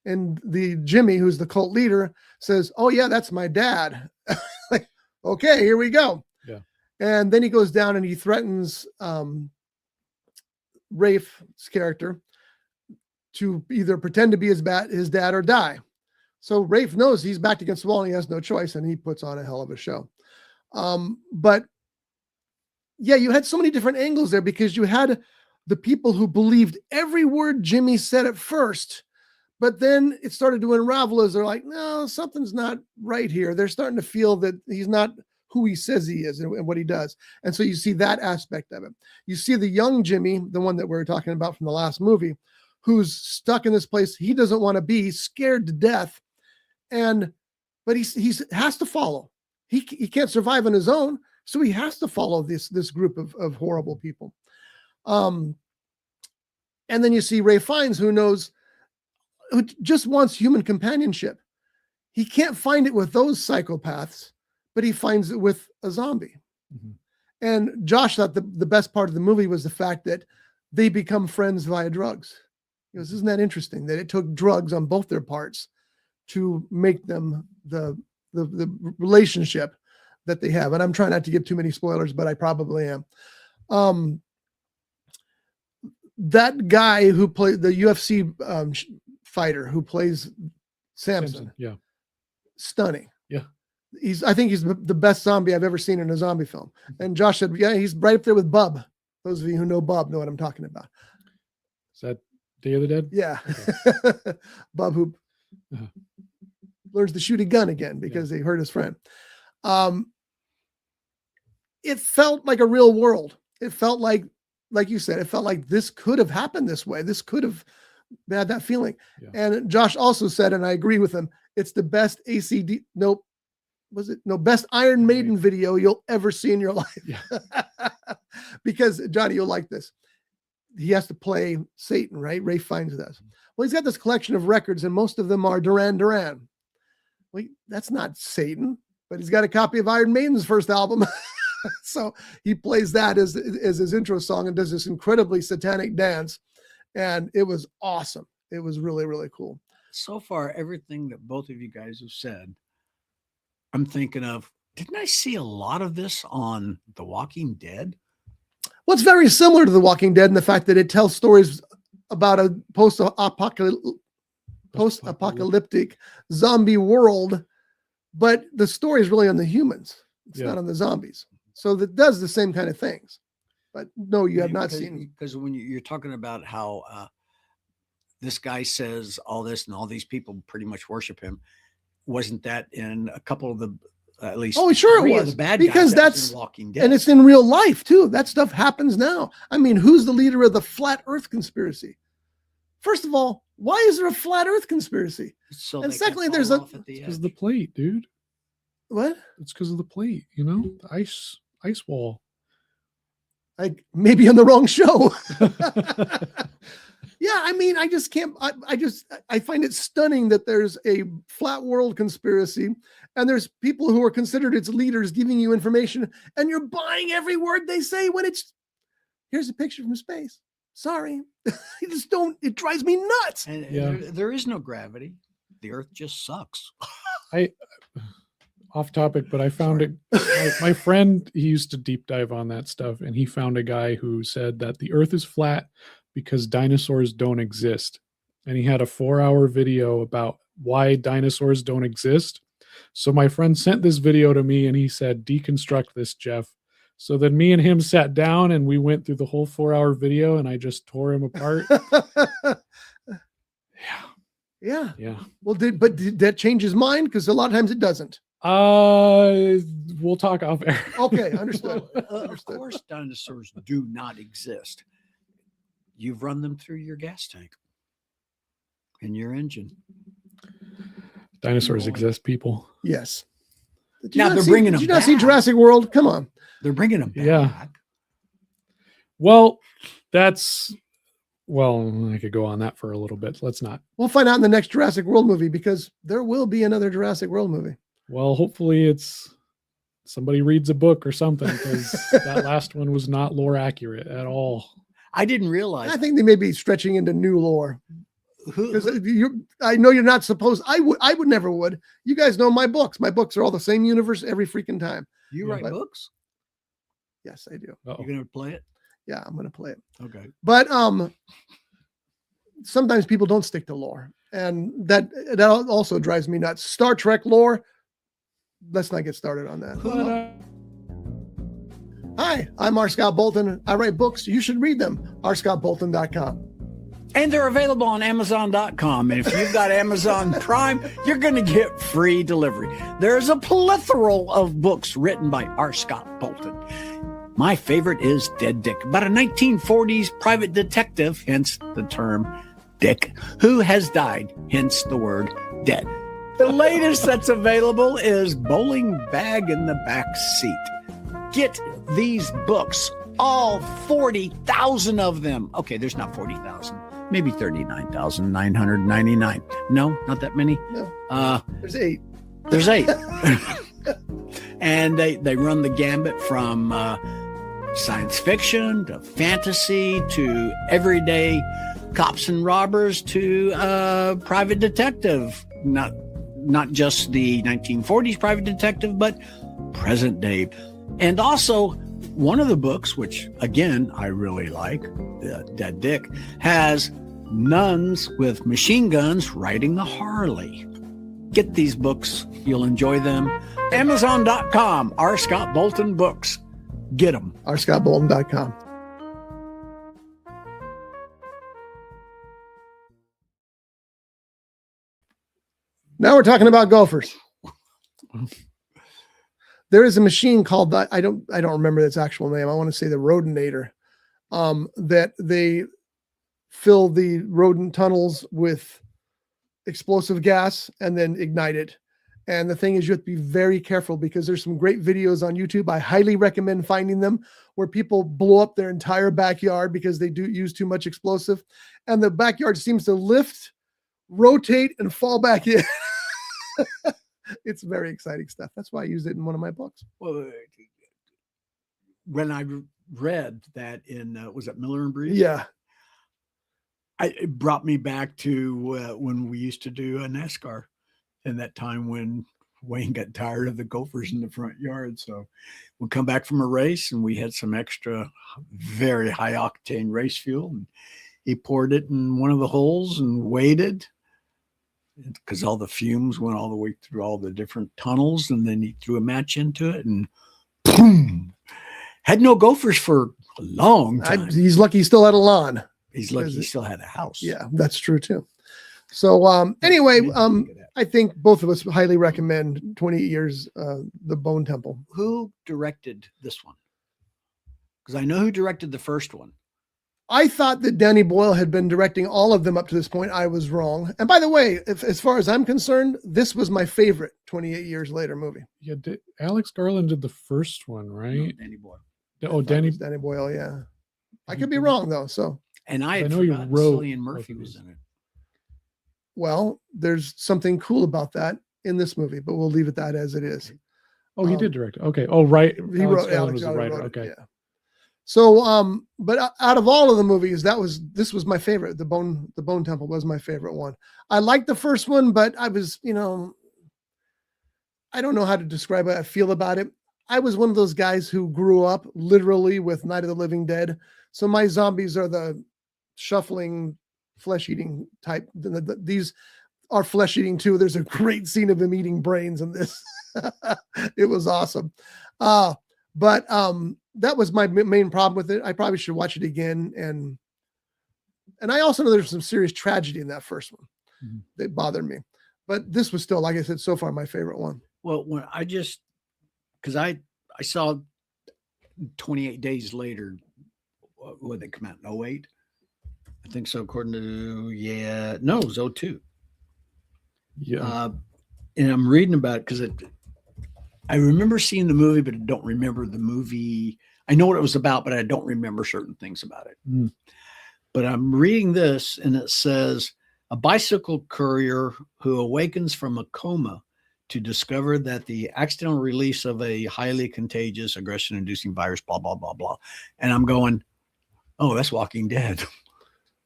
And the Jimmy, who's the cult leader, says, "Oh yeah, that's my dad." Like, okay, here we go. Yeah. And then he goes down and he threatens Rafe's character to either pretend to be his dad or die. So Rafe knows he's backed against the wall and he has no choice, and he puts on a hell of a show. But yeah, you had so many different angles there, because you had the people who believed every word Jimmy said at first, but then it started to unravel as they're like, no, something's not right here. They're starting to feel that he's not who he says he is and what he does. And so you see that aspect of it. You see the young Jimmy, the one that we were talking about from the last movie, who's stuck in this place he doesn't want to be, scared to death. But he has to follow. He can't survive on his own, so he has to follow this group of horrible people. And then you see Ralph Fiennes, who just wants human companionship. He can't find it with those psychopaths, but he finds it with a zombie. Mm-hmm. And Josh thought the best part of the movie was the fact that they become friends via drugs. He goes, isn't that interesting that it took drugs on both their parts to make them the relationship that they have? And I'm trying not to give too many spoilers, but I probably am. That guy who played the UFC fighter who plays Samson. Yeah. Stunning. Yeah. I think he's the best zombie I've ever seen in a zombie film. And Josh said, yeah, he's right up there with Bub. Those of you who know Bub know what I'm talking about. Is that Day of the Dead? Yeah. Okay. Bub who learns to shoot a gun again because they hurt his friend. It felt like a real world. It felt like you said, it felt like this could have happened this way. This could have had that feeling. Yeah. And Josh also said, and I agree with him, it's the best best Iron Maiden video you'll ever see in your life. Yeah. Because Johnny, you'll like this. He has to play Satan, right? Ralph Fiennes does. Well, he's got this collection of records, and most of them are Duran Duran. Well, that's not Satan, but he's got a copy of Iron Maiden's first album. So he plays that as his intro song and does this incredibly satanic dance. And it was awesome. It was really, really cool. So far, everything that both of you guys have said, I'm thinking of, didn't I see a lot of this on The Walking Dead? Well, it's very similar to The Walking Dead in the fact that it tells stories about a post-apocalyptic zombie world, but the story is really on the humans. It's not on the zombies. So that does the same kind of things. But no, you have not seen. Because when you're talking about how this guy says all this and all these people pretty much worship him. Wasn't that in a couple of the, at least? Oh, sure it three of was. the bad Because guys that was that's, in Walking Dead. and it's in real life too. That stuff happens now. I mean, who's the leader of the flat earth conspiracy? First of all, why is there a flat earth conspiracy? So and they secondly, kept there's falling a- off at the Because edge. the plate, dude. What? It's because of the plate, you know, the ice wall. I maybe on the wrong show. Yeah, I mean, I just can't. I find it stunning that there's a flat world conspiracy, and there's people who are considered its leaders giving you information, and you're buying every word they say when it's here's a picture from space. Sorry, you just don't. It drives me nuts. And Yeah. there is no gravity. The Earth just sucks. Off topic, but I found it. My friend, he used to deep dive on that stuff, and he found a guy who said that the Earth is flat because dinosaurs don't exist. And he had a 4-hour video about why dinosaurs don't exist. So my friend sent this video to me and he said, deconstruct this, Jeff. So then me and him sat down and we went through the whole 4-hour video and I just tore him apart. Yeah. Yeah. Well, did that change his mind? Because a lot of times it doesn't. We'll talk off air. Okay, understood. Of Understood. course, dinosaurs do not exist. You've run them through your gas tank and your engine. Dinosaurs exist, people. Yes. Did Now not they're see- bringing Did them you not see back. Jurassic World? Come on. They're bringing them back. Yeah. Well, I could go on that for a little bit. Let's not. We'll find out in the next Jurassic World movie because there will be another Jurassic World movie. Well, hopefully it's somebody reads a book or something because that last one was not lore accurate at all. I didn't realize. I think they may be stretching into new lore. Who, Because I know you're not supposed. I would never would. You guys know my books. My books are all the same universe every freaking time. you Yeah, write but- books? Yes, I do. Uh-oh. You're going to play it? Yeah, I'm gonna play it. Okay. But sometimes people don't stick to lore, and that also drives me nuts. Star Trek lore. Let's not get started on that. Hi, I'm R. Scott Bolton. I write books. You should read them. rscottbolton.com. And they're available on Amazon.com. And if you've got Amazon Prime, you're going to get free delivery. There's a plethora of books written by R. Scott Bolton. My favorite is Dead Dick, about a 1940s private detective, hence the term Dick, who has died, hence the word dead. The latest that's available is Bowling Bag in the Back Seat. Get these books, all 40,000 of them. Okay, there's not 40,000, maybe 39,999. No, not that many. No. There's 8. There's 8. And they run the gambit from science fiction to fantasy to everyday cops and robbers to private detective. Not just the 1940s private detective, but present day. And also, one of the books, which again I really like, Dead Dick, has nuns with machine guns riding the Harley. Get these books. You'll enjoy them. Amazon.com, R. Scott Bolton Books. Get them. rscottbolton.com. Now we're talking about gophers. There is a machine called the, I don't remember its actual name. I want to say the Rodinator, that they fill the rodent tunnels with explosive gas and then ignite it. And the thing is, you have to be very careful because there's some great videos on YouTube. I highly recommend finding them where people blow up their entire backyard because they do use too much explosive. And the backyard seems to lift, rotate, and fall back in. It's very exciting stuff. That's why I used it in one of my books. Well, when I read that in, was it Miller and Breeze? Yeah. It brought me back to when we used to do a NASCAR, and that time when Wayne got tired of the gophers in the front yard. So we'd come back from a race and we had some extra very high octane race fuel, and he poured it in one of the holes and waited because all the fumes went all the way through all the different tunnels, and then he threw a match into it and boom, had no gophers for a long time. He's lucky he still had a lawn. He's lucky he still had a house. Yeah, that's true too. So anyway, I think both of us highly recommend 28 Years, The Bone Temple. Who directed this one? Because I know who directed the first one. I thought that Danny Boyle had been directing all of them up to this point. I was wrong. And by the way, as far as I'm concerned, this was my favorite 28 Years Later movie. Yeah, Alex Garland did the first one, right? No, Danny Boyle. Oh, Danny Boyle, yeah. I could be wrong though. So, and I know you wrote Cillian Murphy was in it. Well, there's something cool about that in this movie, but we'll leave it that as it is. Oh, he did direct. Okay. Oh, right. He wrote. Garland was the Garland writer. wrote it, Okay. yeah. So, but out of all of the movies, this was my favorite. The Bone Temple was my favorite one. I liked the first one, but I was, I don't know how to describe how I feel about it. I was one of those guys who grew up literally with Night of the Living Dead. So my zombies are the shuffling, flesh-eating type. These are flesh-eating too. There's a great scene of him eating brains in this. It was awesome. But that was my main problem with it. I probably should watch it again. And I also know there's some serious tragedy in that first one that bothered me. But this was still, like I said, so far my favorite one. Well, when because I saw 28 Days Later, when they come out in 08. I think so, according to, it was 02. Yeah. And I'm reading about it because I remember seeing the movie, but I don't remember the movie. I know what it was about, but I don't remember certain things about it. But I'm reading this, and it says, a bicycle courier who awakens from a coma to discover that the accidental release of a highly contagious aggression-inducing virus, blah, blah, blah, blah. And I'm going, oh, that's Walking Dead.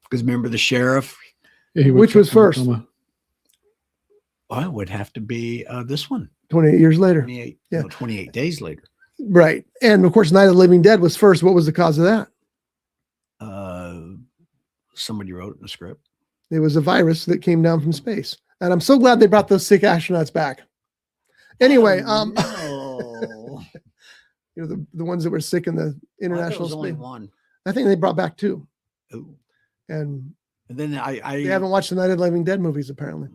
Because remember the sheriff? Yeah, which was first? Well, it would have to be this one. 28 Years Later. 28 Days Later. Right. And of course, Night of the Living Dead was first. What was the cause of that? Somebody wrote it in the script. It was a virus that came down from space. And I'm so glad they brought those sick astronauts back. Anyway, no. The ones that were sick in the international only space. one. I think they brought back two. Ooh. And then they haven't watched the Night of the Living Dead movies, apparently.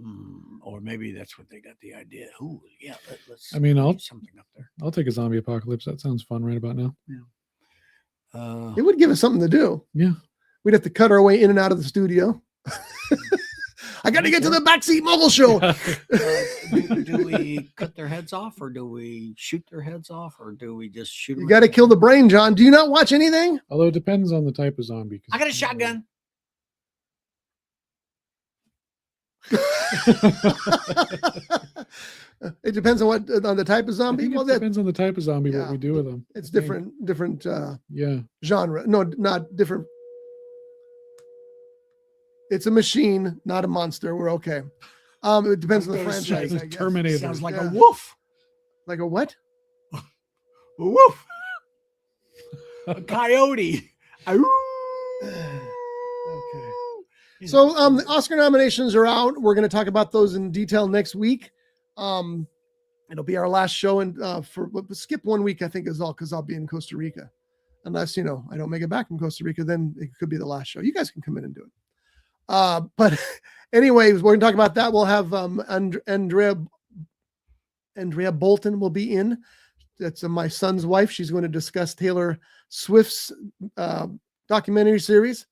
Or maybe that's what they got the idea. Ooh, yeah. Let's I mean, I'll get something up there. I'll take a zombie apocalypse. That sounds fun right about now. Yeah. It would give us something to do. Yeah. We'd have to cut our way in and out of the studio. I got to get to the Backseat Mogul show. Do we cut their heads off, or do we shoot their heads off, or do we just shoot them? You got to kill the brain, John. Do you not watch anything? Although it depends on the type of zombie. I got a shotgun. It depends on the type of zombie. Well, it depends on the type of zombie, what we do with them. It's different genre. No, not different. It's a machine, not a monster. We're okay. It depends on the franchise. I guess. Terminator. Sounds like a wolf. Like a what? A wolf. A coyote. Okay. So the Oscar nominations are out. We're going to talk about those in detail next week. It'll be our last show, and we'll skip 1 week, I think, is all, because I'll be in Costa Rica. Unless I don't make it back from Costa Rica, then it could be the last show. You guys can come in and do it. But anyways, we're going to talk about that. We'll have Andrea Bolton will be in. That's my son's wife. She's going to discuss Taylor Swift's documentary series,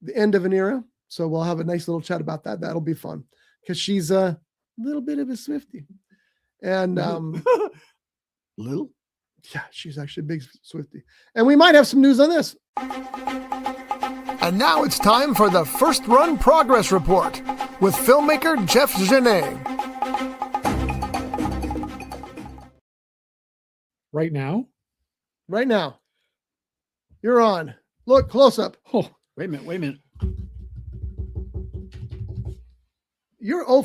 The End of an Era. So we'll have a nice little chat about that. That'll be fun because she's a little bit of a Swiftie. And little? Yeah, she's actually a big Swiftie. And we might have some news on this. And now it's time for the First Run Progress Report with filmmaker Jeff Genet. Right now? Right now. You're on. Look, close up. Oh, wait a minute. You're 0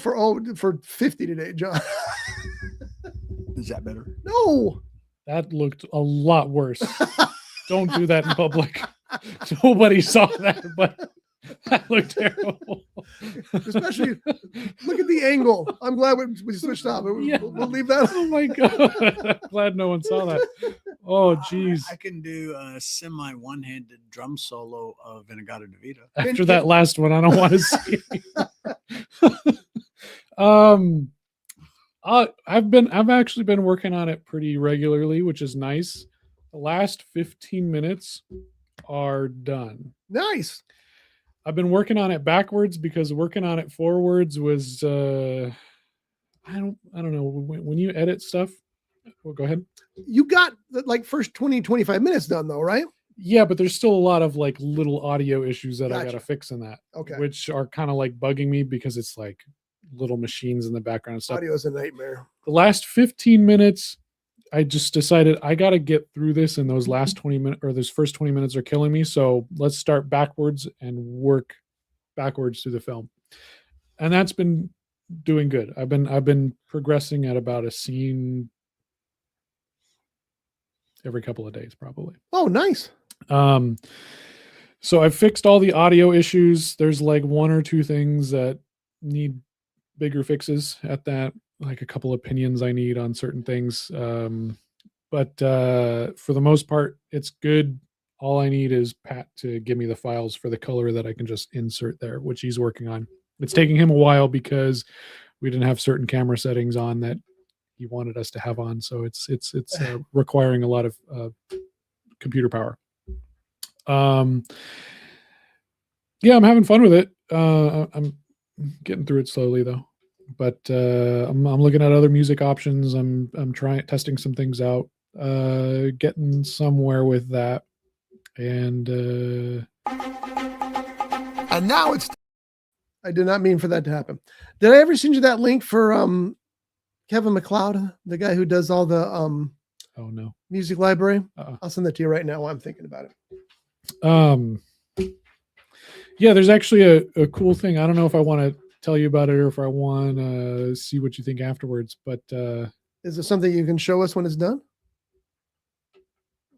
for 50 today, John. Is that better? No. That looked a lot worse. Don't do that in public. Nobody saw that, but that looked terrible. Especially, look at the angle. I'm glad we switched off. We'll leave that. Oh my God. I'm glad no one saw that. Oh, geez. I can do a semi one-handed drum solo of Inagata Devita. After that last one, I don't want to see. I've actually been working on it pretty regularly, which is nice. The last 15 minutes are done. Nice. I've been working on it backwards because working on it forwards was I don't know when you edit stuff. Well, go ahead. You got like first 20, 25 minutes done though, right? Yeah, but there's still a lot of like little audio issues that I got to fix in that. Okay. Which are kind of like bugging me because it's like little machines in the background and stuff. Audio is a nightmare. The last 15 minutes, I just decided I got to get through this, and those last 20 minutes or those first 20 minutes are killing me. So let's start backwards and work backwards through the film. And that's been doing good. I've been progressing at about a scene every couple of days, probably. Oh, nice. So I fixed all the audio issues. There's like one or two things that need bigger fixes at that, like a couple opinions I need on certain things. But for the most part, it's good. All I need is Pat to give me the files for the color that I can just insert there, which he's working on. It's taking him a while because we didn't have certain camera settings on that he wanted us to have on. So it's requiring a lot of computer power. Yeah, I'm having fun with it. I'm getting through it slowly though, but I'm looking at other music options. I'm testing some things out, getting somewhere with that. And now it's. I did not mean for that to happen. Did I ever send you that link for Kevin MacLeod, the guy who does all the oh no music library? I'll send that to you right now while I'm thinking about it. Yeah, there's actually a cool thing. I don't know if I want to tell you about it or if I want to see what you think afterwards, but is it something you can show us when it's done?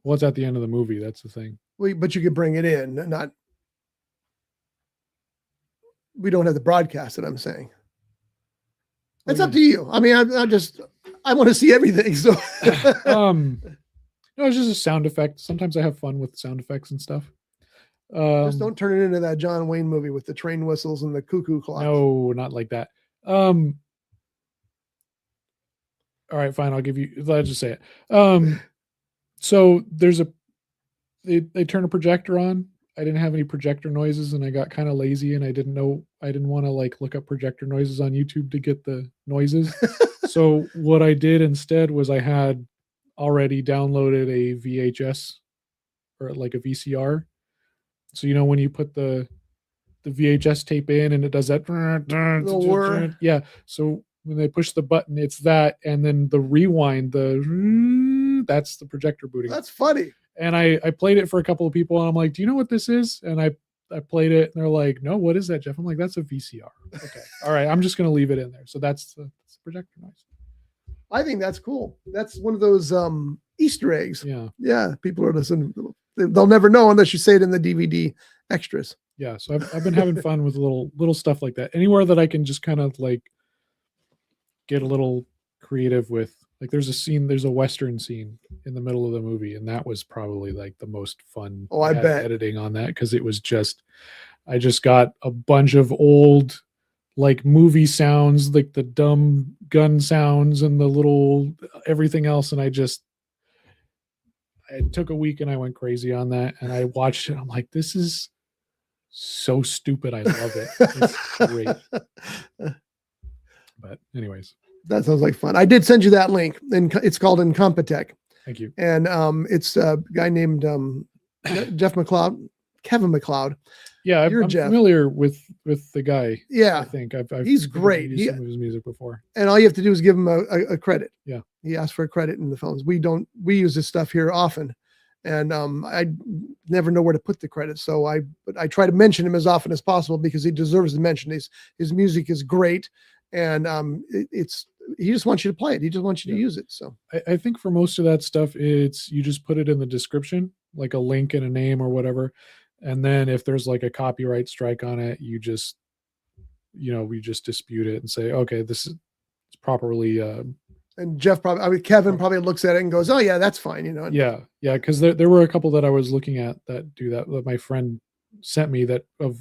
Well, it's at the end of the movie. That's the thing. But you could bring it in, not. We don't have to broadcast it. I'm saying. It's up to you. I mean, I want to see everything. So, no, it's just a sound effect. Sometimes I have fun with sound effects and stuff. Just don't turn it into that John Wayne movie with the train whistles and the cuckoo clocks. No, not like that. All right, fine. I'll just say it. So there's they turn a projector on. I didn't have any projector noises and I got kind of lazy and I didn't want to like look up projector noises on YouTube to get the noises. So what I did instead was I had already downloaded a VHS or like a VCR. So, when you put the VHS tape in and it does that. Yeah. So when they push the button, it's that. And then the rewind, that's the projector booting. That's funny. And I played it for a couple of people and I'm like, do you know what this is? And I played it and they're like, no, what is that, Jeff? I'm like, that's a VCR. Okay. All right. I'm just going to leave it in there. So that's the projector noise. I think that's cool. That's one of those Easter eggs. Yeah. Yeah. People are listening. They'll never know unless you say it in the DVD extras. Yeah. So I've been having fun with little stuff like that. Anywhere that I can just kind of like get a little creative with. Like there's a Western scene in the middle of the movie, and that was probably like the most fun. Oh, I bet editing on that because it was I just got a bunch of old like movie sounds, like the dumb gun sounds and the little everything else, and I took a week and I went crazy on that, and I watched it. I'm like, this is so stupid. I love it. It's great. But anyways. That sounds like fun. I did send you that link, and it's called Incompetech. Thank you. And it's a guy named Jeff MacLeod, Kevin MacLeod. Yeah, I'm familiar with the guy. Yeah, I think he's great. He's some of his music before. And all you have to do is give him a credit. Yeah, he asked for a credit in the films. We use this stuff here often, and I never know where to put the credit. So I try to mention him as often as possible because he deserves the mention. His music is great, and he just wants you to play it. He just wants you to use it. So I think for most of that stuff, you just put it in the description, like a link and a name or whatever. And then if there's like a copyright strike on it, we just dispute it and say, okay, this is properly And Jeff Kevin probably looks at it and goes, "Oh yeah, that's fine," you know. Yeah, because there were a couple that I was looking at that do that my friend sent me that of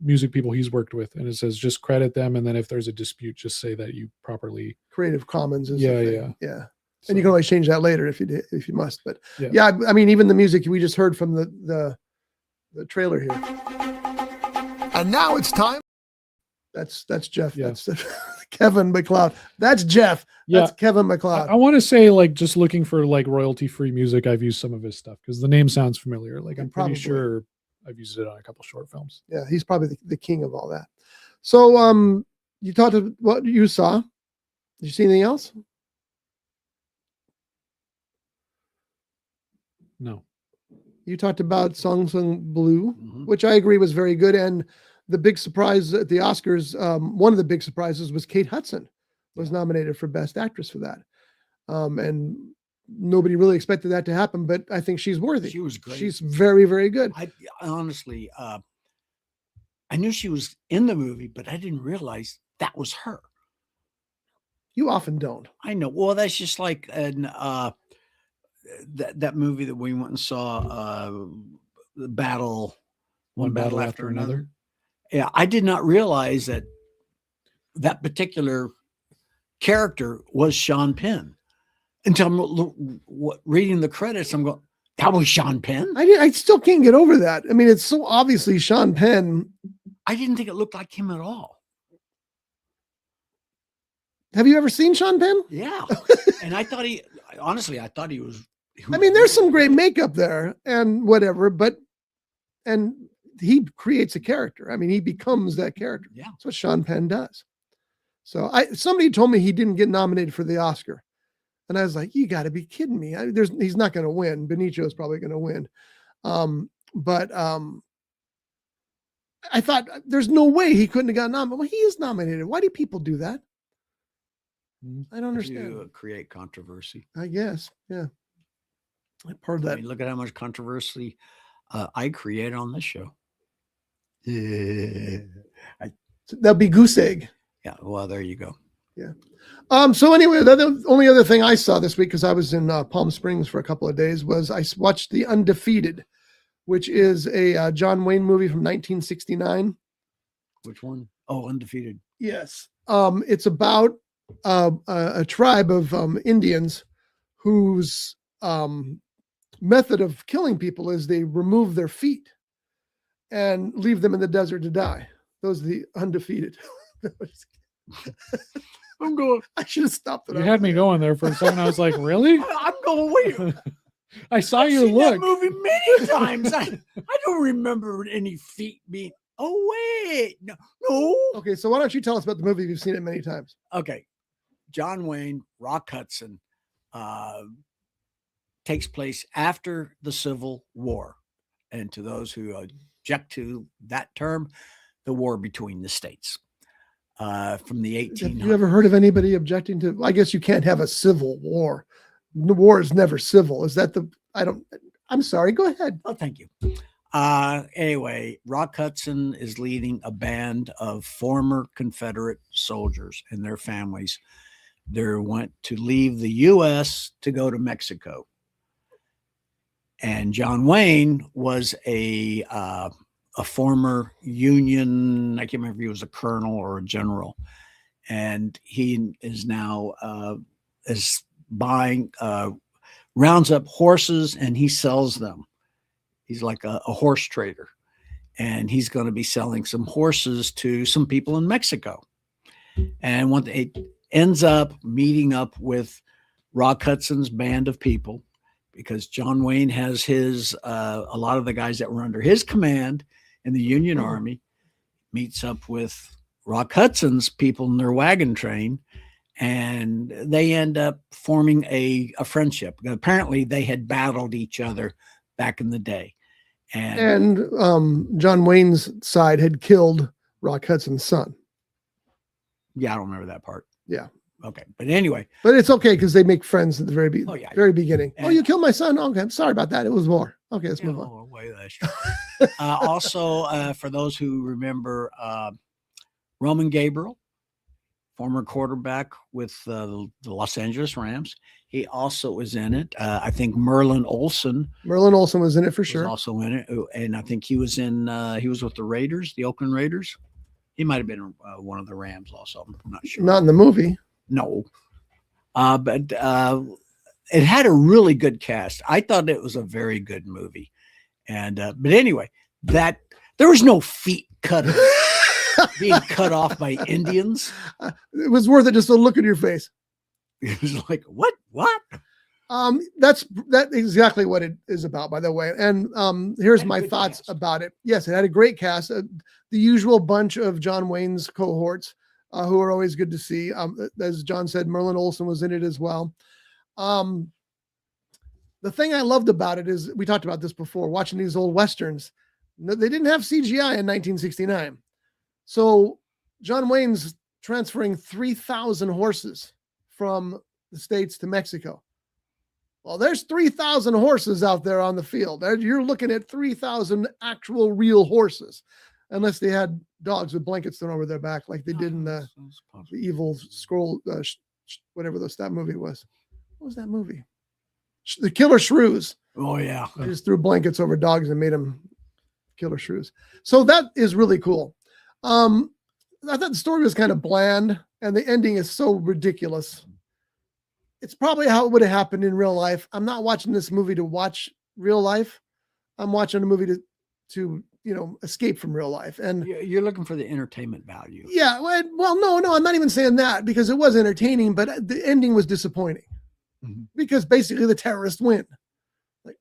music people he's worked with, and it says just credit them, and then if there's a dispute, just say that you properly Creative Commons is yeah. And you can always change that later if you must. But yeah, I mean, even the music we just heard from the trailer here. And now it's time. That's Jeff. Yeah. That's Kevin MacLeod. That's Jeff. That's Kevin MacLeod. I want to say, like, just looking for like royalty-free music, I've used some of his stuff because the name sounds familiar. Like, I'm pretty sure I've used it on a couple short films. Yeah, he's probably the king of all that. So, you talked about what you saw. Did you see anything else? No. You talked about Song Sung Blue, which I agree was very good. And the big surprise at the Oscars, one of the big surprises was Kate Hudson was nominated for Best Actress for that. And nobody really expected that to happen, but I think she's worthy. She was great. She's very, very good. I honestly, I knew she was in the movie, but I didn't realize that was her. You often don't. I know. Well, that's just like that movie that we went and saw, the battle, one battle after another. Yeah, I did not realize that particular character was Sean Penn until I'm reading the credits. I'm going, that was Sean Penn? I still can't get over that. I mean, it's so obviously Sean Penn. I didn't think it looked like him at all. Have you ever seen Sean Penn? Yeah. And I thought he was. I mean, there's some great makeup there and whatever, and he creates a character. I mean, he becomes that character. Yeah. That's what Sean Penn does. So somebody told me he didn't get nominated for the Oscar. And I was like, you got to be kidding me. He's not going to win. Benicio is probably going to win. But I thought there's no way he couldn't have gotten nominated. Well, he is nominated. Why do people do that? I don't understand. To create controversy. I guess. Yeah. Part of that. I mean, look at how much controversy I create on this show. Yeah. That'd be goose egg. Yeah. Well, there you go. Yeah. So anyway, the only other thing I saw this week, because I was in Palm Springs for a couple of days, was I watched The Undefeated, which is a John Wayne movie from 1969. Which one? Oh, Undefeated. Yes. It's about a tribe of Indians whose method of killing people is they remove their feet and leave them in the desert to die. Those are the undefeated. I'm going. I should have stopped it. You had me going there for a second. I was like, really? I'm going, wait. I saw I've your seen look. that movie many times. I don't remember any feet being. Oh wait, no. Okay, so why don't you tell us about the movie? You've seen it many times. Okay, John Wayne, Rock Hudson, takes place after the Civil War, and to those who object to that term, the war between the states. From the 1800s. Have you ever heard of anybody objecting to? I guess you can't have a civil war. The war is never civil. Is that I'm sorry. Go ahead. Oh, thank you. Anyway, Rock Hudson is leading a band of former Confederate soldiers and their families. They went to leave the U.S. to go to Mexico. And John Wayne was a former Union, I can't remember if he was a colonel or a general. And he is now is buying, rounds up horses and he sells them. He's like a horse trader. And he's going to be selling some horses to some people in Mexico. And when it ends up meeting up with Rock Hudson's band of people, because John Wayne has his, a lot of the guys that were under his command in the Union Army, meets up with Rock Hudson's people in their wagon train, and they end up forming a friendship. Apparently they had battled each other back in the day. And John Wayne's side had killed Rock Hudson's son. Yeah, I don't remember that part. Yeah. Okay. But anyway. But it's okay because they make friends at the very, very beginning. And, you killed my son? Okay, I'm sorry about that. It was war. Okay, let's move on. Also, for those who remember Roman Gabriel former quarterback with the Los Angeles Rams. He also was in it. I think Merlin Olsen was in it for was sure. also in it, and I think he was with the Raiders, the Oakland Raiders. He might have been one of the Rams also. I'm not sure. Not in the movie. No. But it had a really good cast. I thought it was a very good movie. And but anyway, there was no feet being cut off by Indians. It was worth it just to look at your face. It was like, what? That's exactly what it is about, by the way. And here's my thoughts about it. Yes, it had a great cast. The usual bunch of John Wayne's cohorts, who are always good to see. As John said, Merlin Olsen was in it as well. The thing I loved about it is, we talked about this before, watching these old Westerns, they didn't have CGI in 1969. So John Wayne's transferring 3,000 horses from the States to Mexico. Well, there's 3,000 horses out there on the field. You're looking at 3,000 actual real horses, unless they had dogs with blankets thrown over their back, like they did in the evil scroll, whatever that movie was. What was that movie? The Killer Shrews. Oh yeah, they just threw blankets over dogs and made them killer shrews. So that is really cool. I thought the story was kind of bland, and the ending is so ridiculous. It's probably how it would have happened in real life. I'm not watching this movie to watch real life. I'm watching a movie to escape from real life. And you're looking for the entertainment value. Yeah. Well, no, I'm not even saying that, because it was entertaining, but the ending was disappointing, because basically the terrorists win. Like,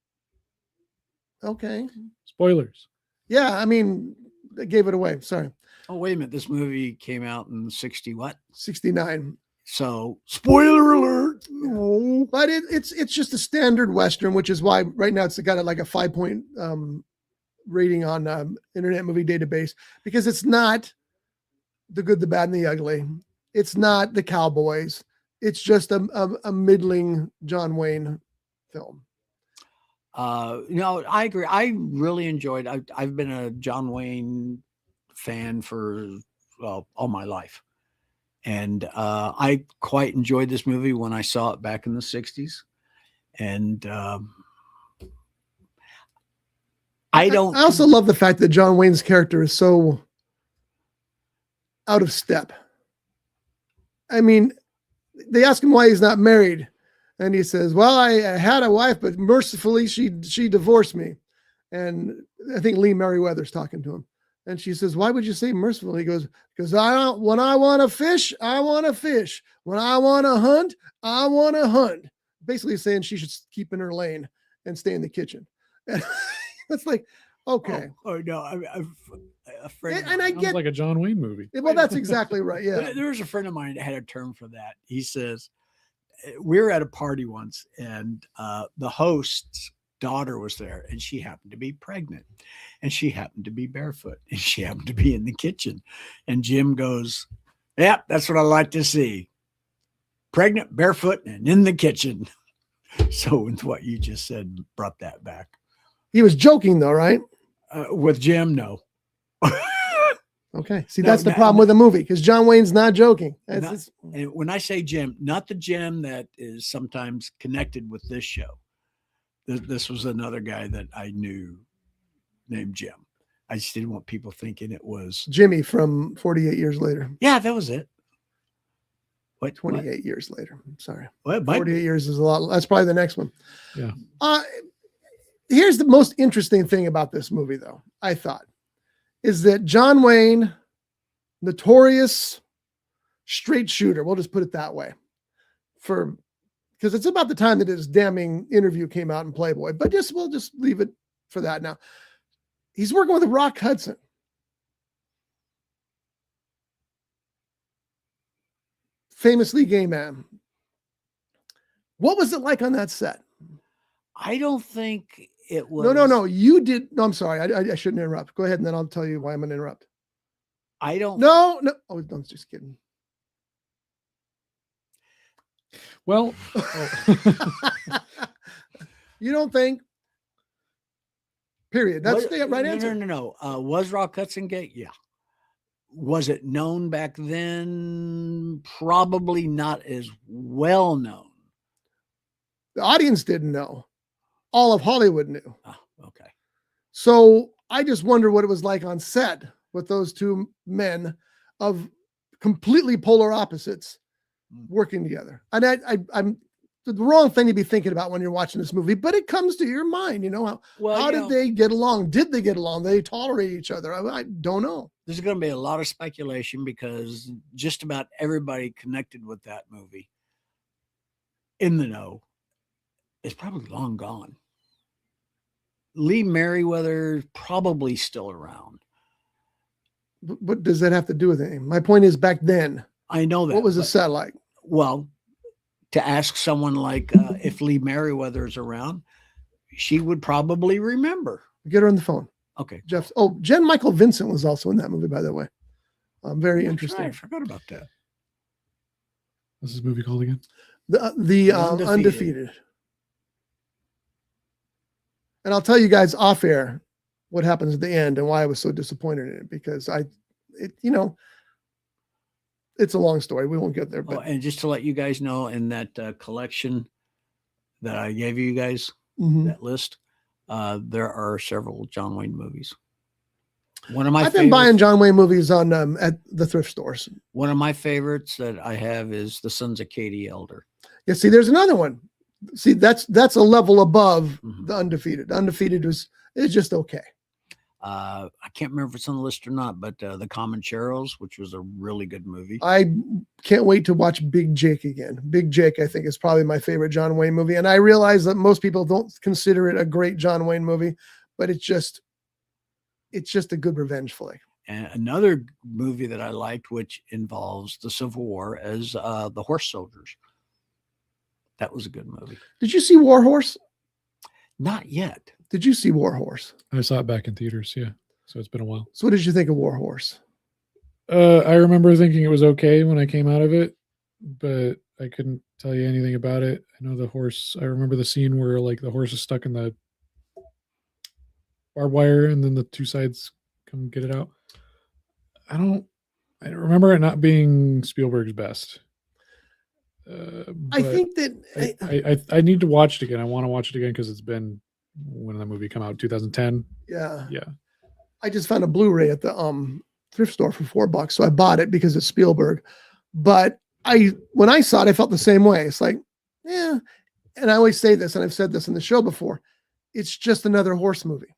okay. Spoilers. Yeah. I mean, they gave it away. Sorry. Oh, wait a minute. This movie came out in 69. So spoiler alert. No. But it's just a standard Western, which is why right now it's got like a 5-point rating on Internet Movie Database, because it's not The Good, the Bad, and the Ugly. It's not The Cowboys. It's just a middling John Wayne film. I agree. I really enjoyed. I've been a John Wayne fan for all my life. And I quite enjoyed this movie when I saw it back in the 60s. And I also love the fact that John Wayne's character is so out of step. I mean, they ask him why he's not married, and he says, well, I had a wife, but mercifully she divorced me. And I think Lee Merriweather's talking to him. And she says, why would you say mercifully? He goes, because when I want to fish, I want to fish. When I want to hunt, I want to hunt. Basically saying she should keep in her lane and stay in the kitchen. And it's like, okay. Oh no, I'm afraid. And I get like a John Wayne movie. Well, that's exactly right. Yeah. There was a friend of mine that had a term for that. He says, we were at a party once, and the host's daughter was there, and she happened to be pregnant, and she happened to be barefoot, and she happened to be in the kitchen. And Jim goes, "Yep, that's what I like to see. Pregnant, barefoot, and in the kitchen." So with what you just said brought that back. He was joking though, right? With Jim, no. Okay. See, that's the problem with the movie, because John Wayne's not joking. And when I say Jim, not the Jim that is sometimes connected with this show. This was another guy that I knew named Jim. I just didn't want people thinking it was Jimmy from 48 Years Later. Yeah, that was it. What? 28 years later. I'm sorry. What? 48 years is a lot. That's probably the next one. Yeah. Here's the most interesting thing about this movie, though, I thought, is that John Wayne, notorious straight shooter, we'll just put it that way, because it's about the time that his damning interview came out in Playboy, but we'll just leave it for that now. He's working with Rock Hudson. Famously gay man. What was it like on that set? I don't think it was. No. You did. No, I'm sorry. I shouldn't interrupt. Go ahead, and then I'll tell you why I'm going to interrupt. I don't. No. Oh, I'm just kidding. Well, you don't think? Period. That's the right answer. No. Was Rock Hudson gay? Yeah. Was it known back then? Probably not as well known. The audience didn't know. All of Hollywood knew. Oh, okay. So I just wonder what it was like on set with those two men of completely polar opposites working together. And I'm the wrong thing to be thinking about when you're watching this movie, but it comes to your mind, how did they get along? Did they get along? Did they tolerate each other? I don't know. There's going to be a lot of speculation because just about everybody connected with that movie in the know is probably long gone. Lee Merriweather probably still around. What does that have to do with anything? My point is, back then, I know that. What was the set like? Well, to ask someone like if Lee Merriweather is around, she would probably remember. Get her on the phone. Okay. Jeff. Oh, Jen Michael Vincent was also in that movie, by the way. Very interesting. Right, I forgot about that. What's this movie called again? The Undefeated. And I'll tell you guys off air what happens at the end and why I was so disappointed in it, because it's a long story. We won't get there. But and just to let you guys know, in that collection that I gave you guys, that list, there are several John Wayne movies. I've been buying John Wayne movies on at the thrift stores. One of my favorites that I have is The Sons of Katie Elder. Yeah, see, there's another one. See, that's a level above the Undefeated. Undefeated is just okay. I can't remember if it's on the list or not, but The Comancheros, which was a really good movie. I can't wait to watch Big Jake again. Big Jake, I think, is probably my favorite John Wayne movie. And I realize that most people don't consider it a great John Wayne movie, but it's just a good revenge flick. And another movie that I liked, which involves the Civil War, is The Horse Soldiers. That was a good movie. Did you see War Horse? Not yet. Did you see War Horse? I saw it back in theaters. Yeah. So it's been a while. So what did you think of War Horse? I remember thinking it was okay when I came out of it, but I couldn't tell you anything about it. I know the horse. I remember the scene where like the horse is stuck in the barbed wire and then the two sides come get it out. I remember it not being Spielberg's best. I think that I need to watch it again. I want to watch it again because it's been, when did that movie come out? 2010. Yeah. Yeah. I just found a Blu-ray at the thrift store for $4, so I bought it because it's Spielberg. But when I saw it, I felt the same way. It's like, yeah. And I always say this, and I've said this in the show before. It's just another horse movie.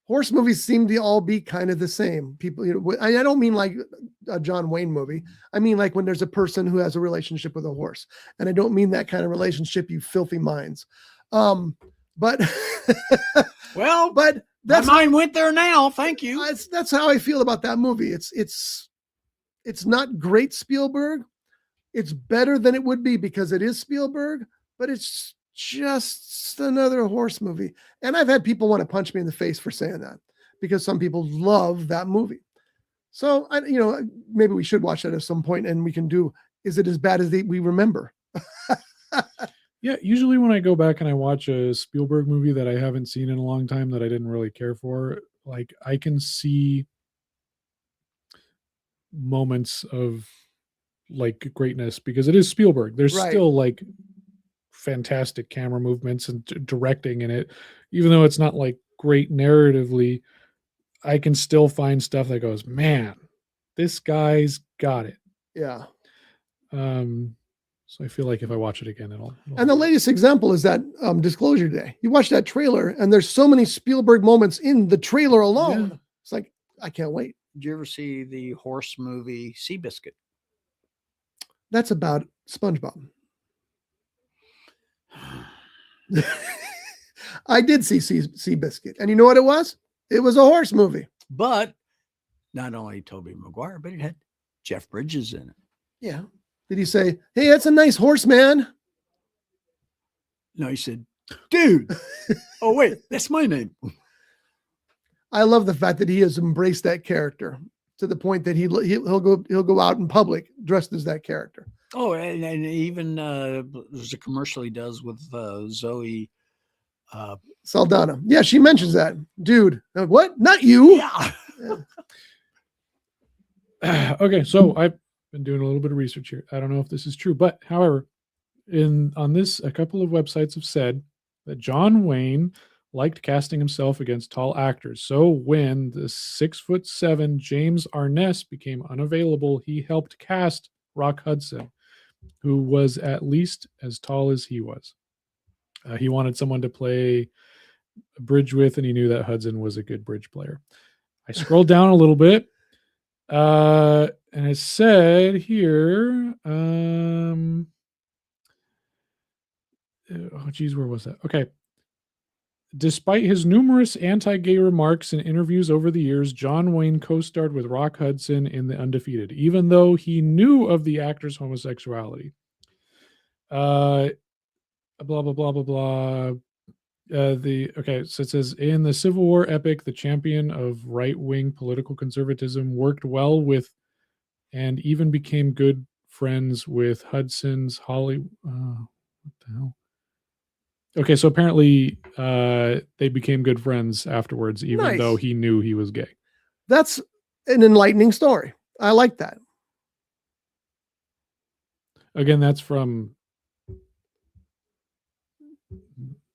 Horse movies seem to all be kind of the same. People, I don't mean like a John Wayne movie. I mean like when there's a person who has a relationship with a horse, and I don't mean that kind of relationship, you filthy minds. But well, but my mind went there now. Thank you. That's how I feel about that movie. It's not great Spielberg. It's better than it would be because it is Spielberg, but it's just another horse movie. And I've had people want to punch me in the face for saying that, because some people love that movie. So maybe we should watch that at some point, and we can do, is it as bad as we remember? Yeah. Usually when I go back and I watch a Spielberg movie that I haven't seen in a long time that I didn't really care for, like I can see moments of like greatness because it is Spielberg. There's still like fantastic camera movements and directing in it, even though it's not like great narratively. I can still find stuff that goes, man, this guy's got it. Yeah. So I feel like if I watch it again, it'll and the latest example is that Disclosure Day. You watch that trailer and there's so many Spielberg moments in the trailer alone. Yeah. It's like, I can't wait. Did you ever see the horse movie Seabiscuit? That's about SpongeBob. I did see Seabiscuit, and you know what it was? It was a horse movie. But not only Tobey Maguire, but it had Jeff Bridges in it. Yeah. Did he say, "Hey, that's a nice horse, man"? No, he said, "Dude." Oh wait, that's my name. I love the fact that he has embraced that character to the point that he'll go out in public dressed as that character. Oh, and even there's a commercial he does with Zoe Saldana. Yeah, she mentions that. Dude, like, what? Not you. Yeah. Okay, so I've been doing a little bit of research here. I don't know if this is true, but however, on this, a couple of websites have said that John Wayne liked casting himself against tall actors. So when the 6'7" James Arness became unavailable, he helped cast Rock Hudson, who was at least as tall as he was. He wanted someone to play a bridge with, and he knew that Hudson was a good bridge player. I scrolled down a little bit, and it said here, oh geez, where was that? Okay. Despite his numerous anti-gay remarks and interviews over the years, John Wayne co-starred with Rock Hudson in The Undefeated, even though he knew of the actor's homosexuality. Blah, blah, blah, blah, blah. Okay, so it says, in the Civil War epic, the champion of right-wing political conservatism worked well with and even became good friends with Hudson's Holly. What the hell? Okay, so apparently they became good friends afterwards, even though he knew he was gay. That's an enlightening story. I like that. Again, that's from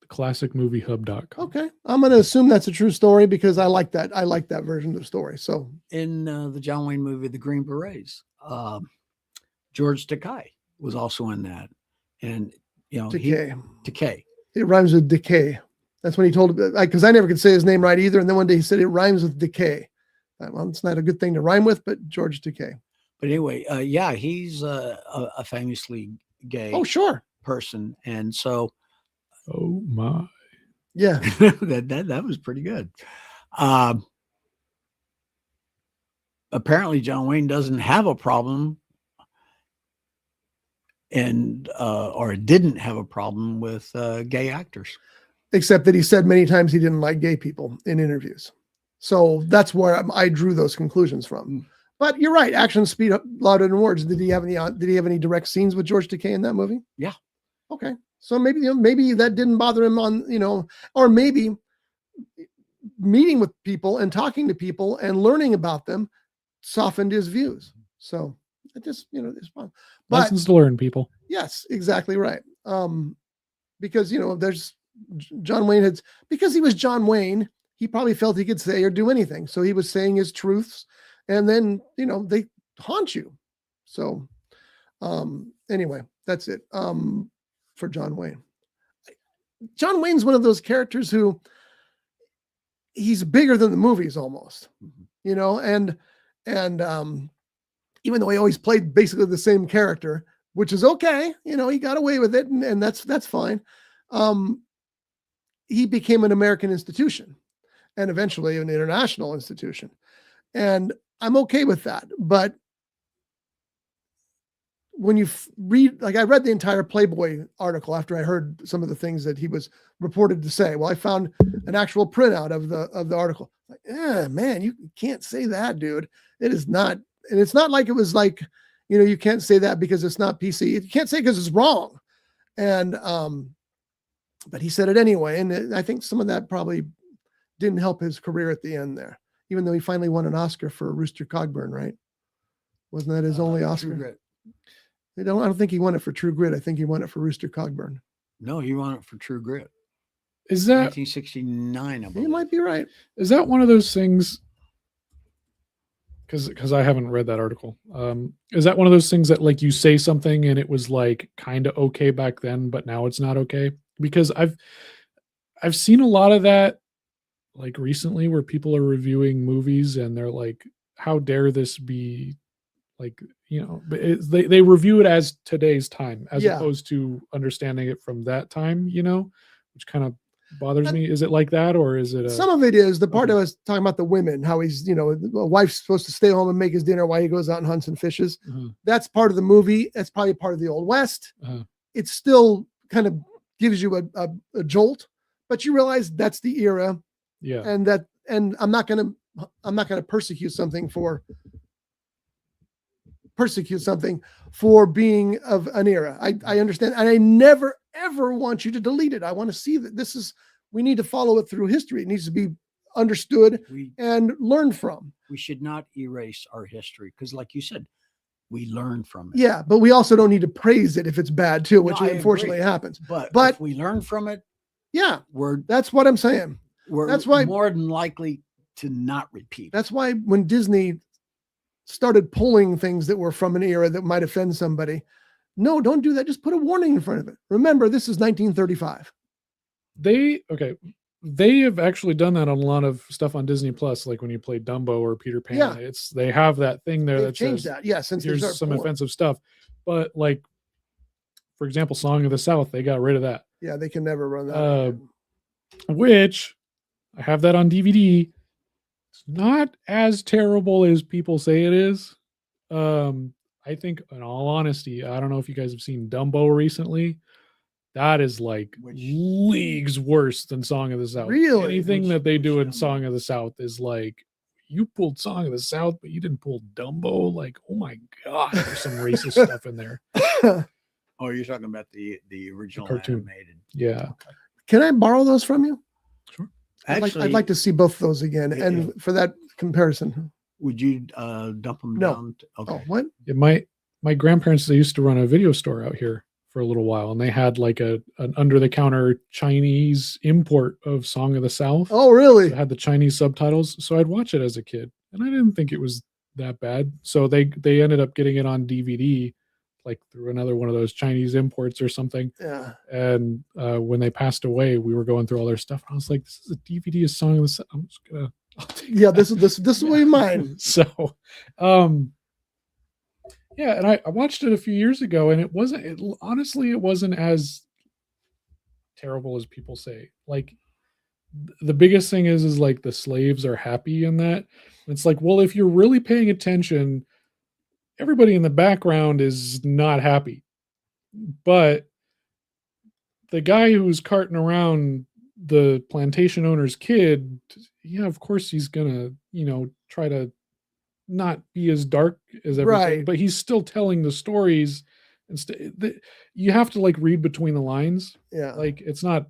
classicmoviehub.com. Okay, I'm going to assume that's a true story because I like that. I like that version of the story. So in the John Wayne movie, The Green Berets, George Takei was also in that, and Takei. It rhymes with decay. That's when he told, because I never could say his name right either. And then one day he said it rhymes with decay. Well, it's not a good thing to rhyme with, but George Takei. But anyway, yeah, he's a famously gay person, and so. Oh my. Yeah. that was pretty good. Apparently John Wayne doesn't have a problem or didn't have a problem with gay actors. Except that he said many times he didn't like gay people in interviews. So that's where I drew those conclusions from. But you're right. Actions speak up louder than words. Did he have any direct scenes with George Takei in that movie? Yeah. Okay. So maybe that didn't bother him or maybe meeting with people and talking to people and learning about them softened his views. So it just, it's fun. But, lessons to learn, people. Yes, exactly right. Because, there's John Wayne because he was John Wayne, he probably felt he could say or do anything. So he was saying his truths and then, they haunt you. So anyway, that's it. For John Wayne. John Wayne's one of those characters who he's bigger than the movies almost, and even though he always played basically the same character, which is okay, he got away with it and that's fine. He became an American institution and eventually an international institution. And I'm okay with that. But when you read, I read the entire Playboy article after I heard some of the things that he was reported to say. Well, I found an actual printout of the article. Like, man, you can't say that, dude. It is not, and it's not like it was like, you can't say that because it's not PC. You can't say because it's wrong. And but he said it anyway, and I think some of that probably didn't help his career at the end there. Even though he finally won an Oscar for Rooster Cogburn, right? Wasn't that his only Oscar? I don't think he won it for True Grit. I think he won it for Rooster Cogburn. No, he won it for True Grit. Is that 1969? I believe. You might be right. Is that one of those things? Because I haven't read that article. Is that one of those things that like you say something and it was like kind of okay back then, but now it's not okay? Because I've seen a lot of that like recently where people are reviewing movies and they're like, how dare this be like, they review it as today's time as opposed to understanding it from that time, which kind of bothers me. Is it like that, or is it some of it is the part I was talking about, the women, how he's, a wife's supposed to stay home and make his dinner while he goes out and hunts and fishes. That's part of the movie. That's probably part of the Old West. It still kind of gives you a jolt, but you realize that's the era. Yeah. And I'm not going to persecute something for being of an era. I understand. And I never, ever want you to delete it. I want to see that we need to follow it through history. It needs to be understood We and learned from. we should not erase our history because, like you said, we learn from it. Yeah, but we also don't need to praise it if it's bad too, which I unfortunately agree. happens. But But- if we learn from it, Yeah, we're that's what I'm saying. That's why- more than likely to not repeat. That's why when Disney started pulling things that were from an era that might offend somebody, no, don't do that. Just put a warning in front of it. Remember, this is 1935. They have actually done that on a lot of stuff on Disney Plus, like when you play Dumbo or Peter Pan. Yeah. They have that thing there They've that changed says that. Yeah, since they here's started some pulling. offensive stuff. But like, for example, Song of the South, they got rid of that. Yeah, they can never run that. again. Which I have that on DVD. It's not as terrible as people say it is. I think, in all honesty, I don't know if you guys have seen Dumbo recently. That is like leagues worse than Song of the South. Really? Anything that they do in Dumbo? Song of the South is like, you pulled Song of the South, but you didn't pull Dumbo. Like, oh my God, there's some racist stuff in there. Oh, you're talking about the original cartoon. animated. Yeah. Can I borrow those from you? Sure. Actually, I'd like to see both of those again. Yeah, And for that comparison. Would you dump them No. down? Oh, what? My grandparents, they used to run a video store out here for a little while, and they had like an under the counter Chinese import of Song of the South. Oh, really? It had the Chinese subtitles, so I'd watch it as a kid, and I didn't think it was that bad. So they ended up getting it on DVD, like through another one of those Chinese imports or something. Yeah. And when they passed away, we were going through all their stuff, and I was like, "This is a DVD of Song of the South. I'm just gonna." I'll take Yeah, that." this is way mine. So, yeah, and I watched it a few years ago, and honestly, it wasn't as terrible as people say. Like, the biggest thing is like the slaves are happy in that. It's like, well, if you're really paying attention, everybody in the background is not happy, but the guy who's carting around the plantation owner's kid, yeah, of course he's gonna, try to not be as dark as everything, Right. but he's still telling the stories. You have to like read between the lines. Yeah. Like, it's not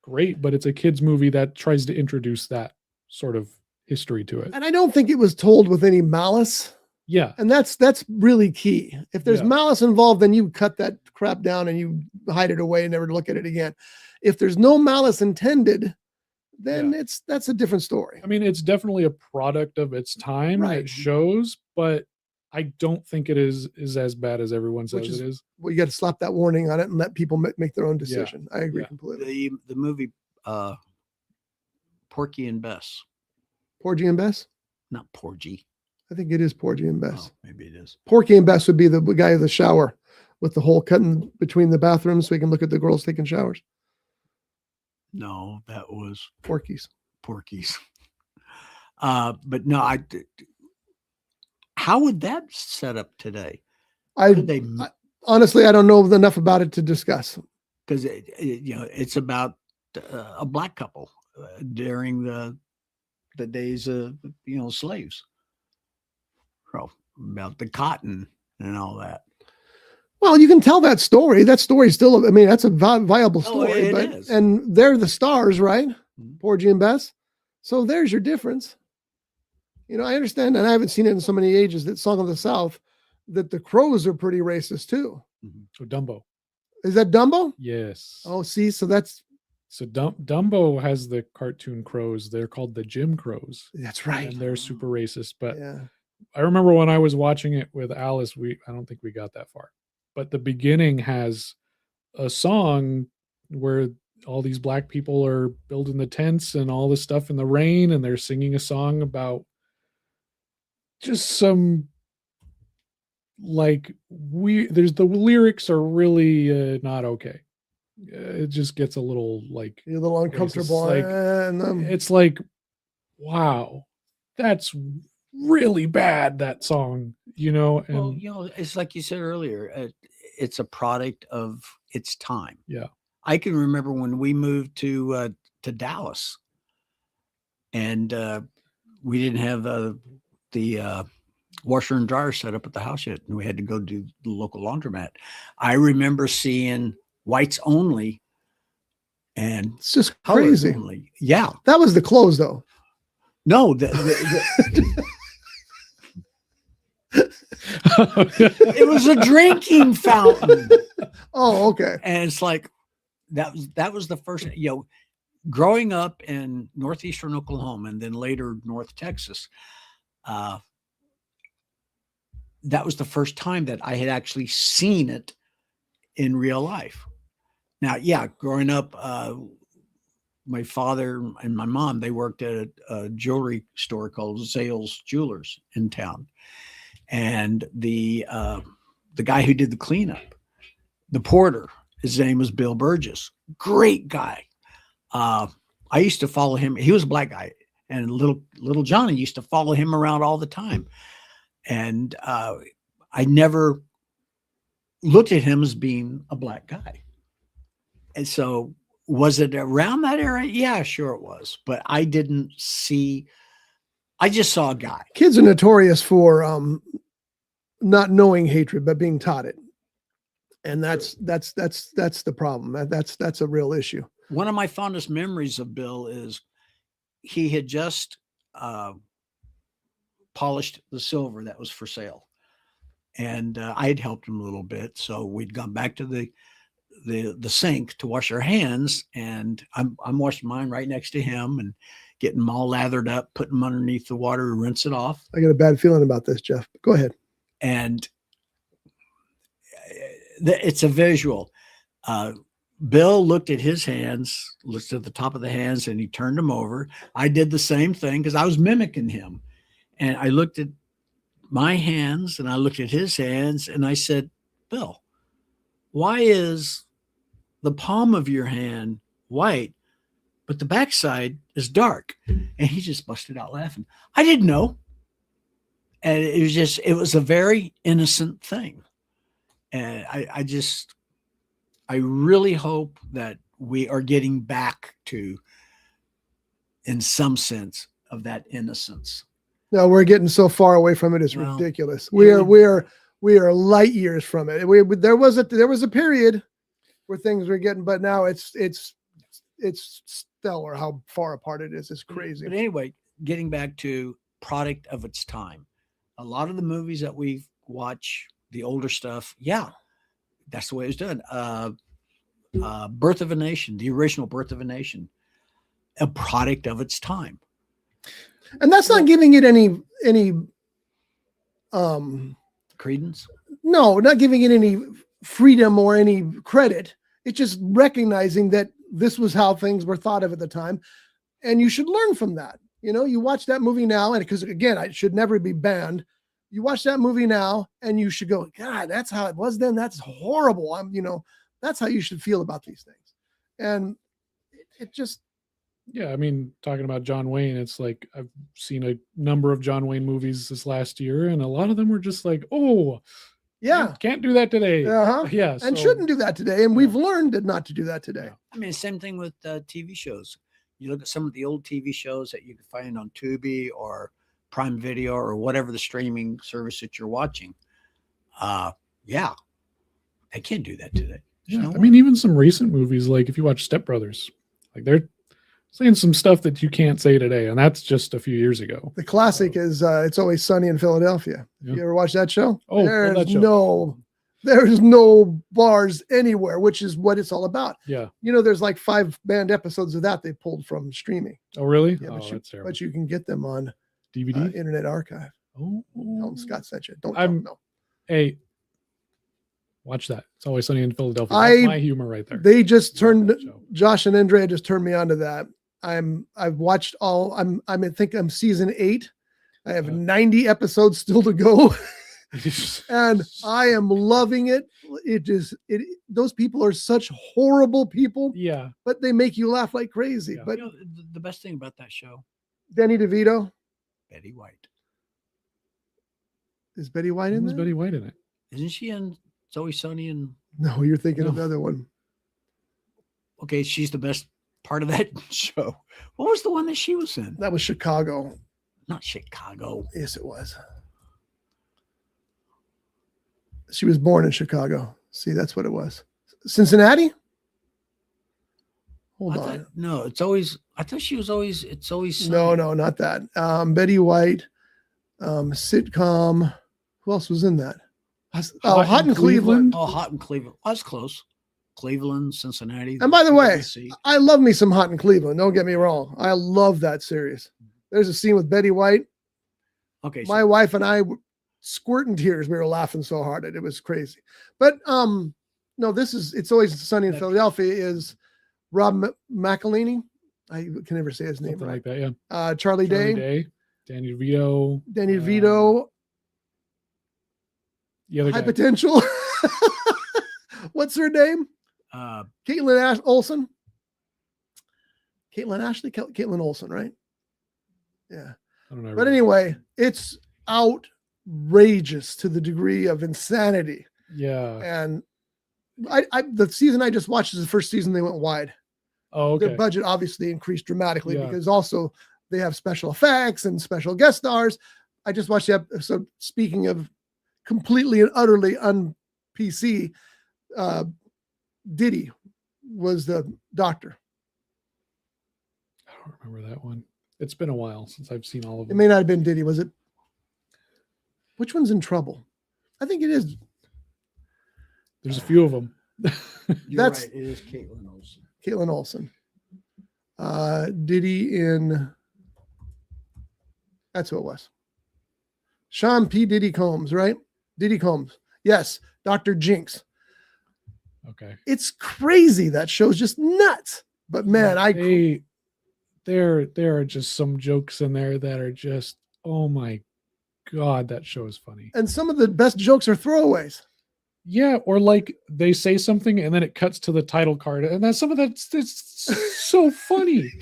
great, but it's a kid's movie that tries to introduce that sort of history to it. And I don't think it was told with any malice. Yeah. And that's really key. If there's Yeah. malice involved, then you cut that crap down and you hide it away and never look at it again. If there's no malice intended, then that's a different story. I mean, it's definitely a product of its time. Right. It shows, but I don't think it is as bad as everyone says Which is- it is. Well, you got to slap that warning on it and let people make their own decision. I agree Yeah. completely. The movie Porgy and Bess, Porgy and Bess? not Porgy. I think it is Porgy and Bess. Oh, maybe it is. Porky and Bess would be the guy in the shower with the hole cut in between the bathrooms so he can look at the girls taking showers. No, that was Porky's. Porky's. But no, how would that set up today? Could they? Honestly, I don't know enough about it to discuss. Because it's about a black couple during the days of slaves. So about the cotton and all that. Well, you can tell that story. That story still, I mean, that's a viable story. it is. And they're the stars, right? Mhm. Porgy and Bess. So there's your difference. I understand, and I haven't seen it in so many ages, that Song of the South, that the crows are pretty racist too. So Dumbo. Is that Dumbo? Yes. Oh, see, so that's Dumbo has the cartoon crows. They're called the Jim Crows. that's right. And they're super racist. But Yeah. I remember when I was watching it with Alice, I don't think we got that far. But the beginning has a song where all these black people are building the tents and all this stuff in the rain, and they're singing a song about just some the lyrics are really not okay. It just gets a little like You're a little uncomfortable. Like, and, it's like, wow, that's really bad, that song, and Well, it's like you said earlier. It's a product of its time. Yeah. I can remember when we moved to Dallas, and we didn't have the washer and dryer set up at the house yet, and we had to go do the local laundromat. I remember seeing whites only And It's just color crazy. only. Yeah. That was the clothes, though. No, it was a drinking fountain. Oh, okay. And it's like that was the first, growing up in northeastern Oklahoma and then later North Texas, that was the first time that I had actually seen it in real life. Now, yeah, growing up, my father and my mom, they worked at a jewelry store called Zales Jewelers in town. And the guy who did the cleanup, the porter, his name was Bill Burgess. Great guy. I used to follow him. He was a black guy, and little Johnny used to follow him around all the time. And I never looked at him as being a black guy. And so, was it around that era? Yeah, sure it was. But I didn't see. I just saw a guy. Kids are notorious for not knowing hatred, but being taught it. And that's the problem. That's a real issue. One of my fondest memories of Bill is he had just polished the silver that was for sale. And I had helped him a little bit. So we'd gone back to the sink to wash our hands, and I'm washing mine right next to him and getting them all lathered up, putting them underneath the water, rinse it off. I got a bad feeling about this, Jeff. Go ahead. And it's a visual. Bill looked at his hands, looked at the top of the hands, and he turned them over. I did the same thing because I was mimicking him. And I looked at my hands and I looked at his hands and I said, Bill, why is the palm of your hand white, but the backside is dark? And he just busted out laughing. I didn't know. And it was a very innocent thing. And I really hope that we are getting back to, in some sense, of that innocence. No, we're getting so far away from it. It's ridiculous. We are light years from it. There was a period where things were getting, but now it's stellar how far apart it is. It's crazy. But anyway, getting back to product of its time, a lot of the movies that we watch, the older stuff, yeah, that's the way it was done. Birth of a Nation, the original Birth of a Nation, a product of its time. And that's not giving it any credence. No, not giving it any freedom or any credit. It's just recognizing that this was how things were thought of at the time. And you should learn from that. You watch that movie now, and because again, it should never be banned. You watch that movie now and you should go, God, that's how it was then. That's horrible. That's how you should feel about these things. And it just, yeah, I mean, talking about John Wayne, it's like I've seen a number of John Wayne movies this last year, and a lot of them were just like, oh, yeah, can't do that today. Yeah, and shouldn't do that today. And we've learned not to do that today. I mean, same thing with TV shows. You look at some of the old TV shows that you can find on Tubi or Prime Video or whatever the streaming service that you're watching. Yeah, I can't do that today. Yeah, I mean, even some recent movies, like if you watch Step Brothers, like they're saying some stuff that you can't say today, and that's just a few years ago. The classic is It's Always Sunny in Philadelphia. Yeah. You ever watch that show? Oh, there's no bars anywhere, which is what it's all about. Yeah. There's like 5 banned episodes of that they pulled from streaming. Oh, really? Yeah, that's terrible. But you can get them on DVD, Internet Archive. Oh, Scott sent you. Hey, watch that. It's Always Sunny in Philadelphia. That's my humor right there. They just Josh and Andrea just turned me on to that. I've watched all. I think I'm season 8. I have 90 episodes still to go, and I am loving it. Those people are such horrible people. Yeah, but they make you laugh like crazy. Yeah. But the best thing about that show, Danny DeVito, Betty White. Is Betty White in there? Betty White in it? Isn't she in It's Always Sunny? No, you're thinking of the other one. Okay, she's the best part of that show. What was the one that she was in? That was Chicago. Not Chicago. Yes, it was. She was born in Chicago. See, that's what it was. Cincinnati? Hold on. No, it's always. I thought she was always. It's always. Sunny. No, not that. Betty White, sitcom. Who else was in that? Hot in Cleveland. Oh, Hot in Cleveland. That's close. Cleveland, Cincinnati. And by the way, ABC. I love me some Hot in Cleveland. Don't get me wrong. I love that series. There's a scene with Betty White. Okay. My wife and I were squirting tears. We were laughing so hard. It was crazy. But no, It's Always Sunny in Philadelphia is Rob McElhenney. I can never say his name Something right. like that, yeah. Charlie Day. Danny DeVito. Danny DeVito. The other High guy. Potential. What's her name? Caitlin Olsen. Caitlin Olsen, right? Yeah. I don't know. But anyway, it's outrageous to the degree of insanity. Yeah. And the season I just watched is the first season they went wide. Oh, okay. Their budget obviously increased dramatically Yeah. because also they have special effects and special guest stars. I just watched the episode. Speaking of completely and utterly un-PC, Diddy was the doctor. I don't remember that one. It's been a while since I've seen all of It them. may not have been Diddy, was it? Which one's in trouble? I think it is. There's a few of them. That's right. It is Caitlin Olsen. Caitlin Olsen. Diddy in. That's who it was. Sean P. Diddy Combs, right? Diddy Combs. Yes. Dr. Jinx. Okay. It's crazy. That show's just nuts. But man, there are just some jokes in there that are just, oh my God, that show is funny. And some of the best jokes are throwaways. Yeah, or like they say something and then it cuts to the title card, and that's some of that's so funny.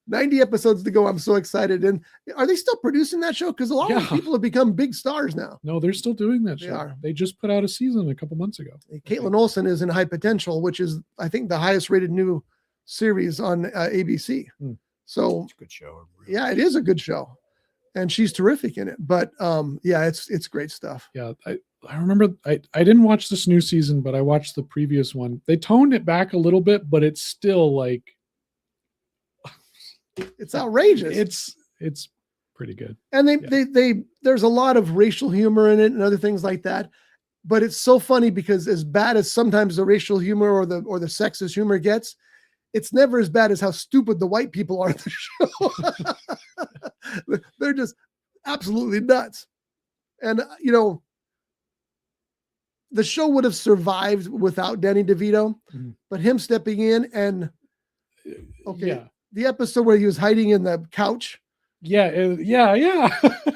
90 episodes to go. I'm so excited. And are they still producing that show? Because a lot of people have become big stars now. No, they're still doing that show. They are. They just put out a season a couple months ago. Caitlin Olsen is in High Potential, which is, I think, the highest rated new series on ABC. So It's a good show. yeah, it is a good show. And she's terrific in it. But yeah, it's great stuff. Yeah, I remember I didn't watch this new season, but I watched the previous one. They toned it back a little bit, but it's still like It's outrageous. It's pretty good. And they there's a lot of racial humor in it and other things like that. But it's so funny because as bad as sometimes the racial humor or the sexist humor gets, it's never as bad as how stupid the white people are in the show. They're just absolutely nuts. And the show would have survived without Danny DeVito, but him stepping in and the episode where he was hiding in the couch. Yeah.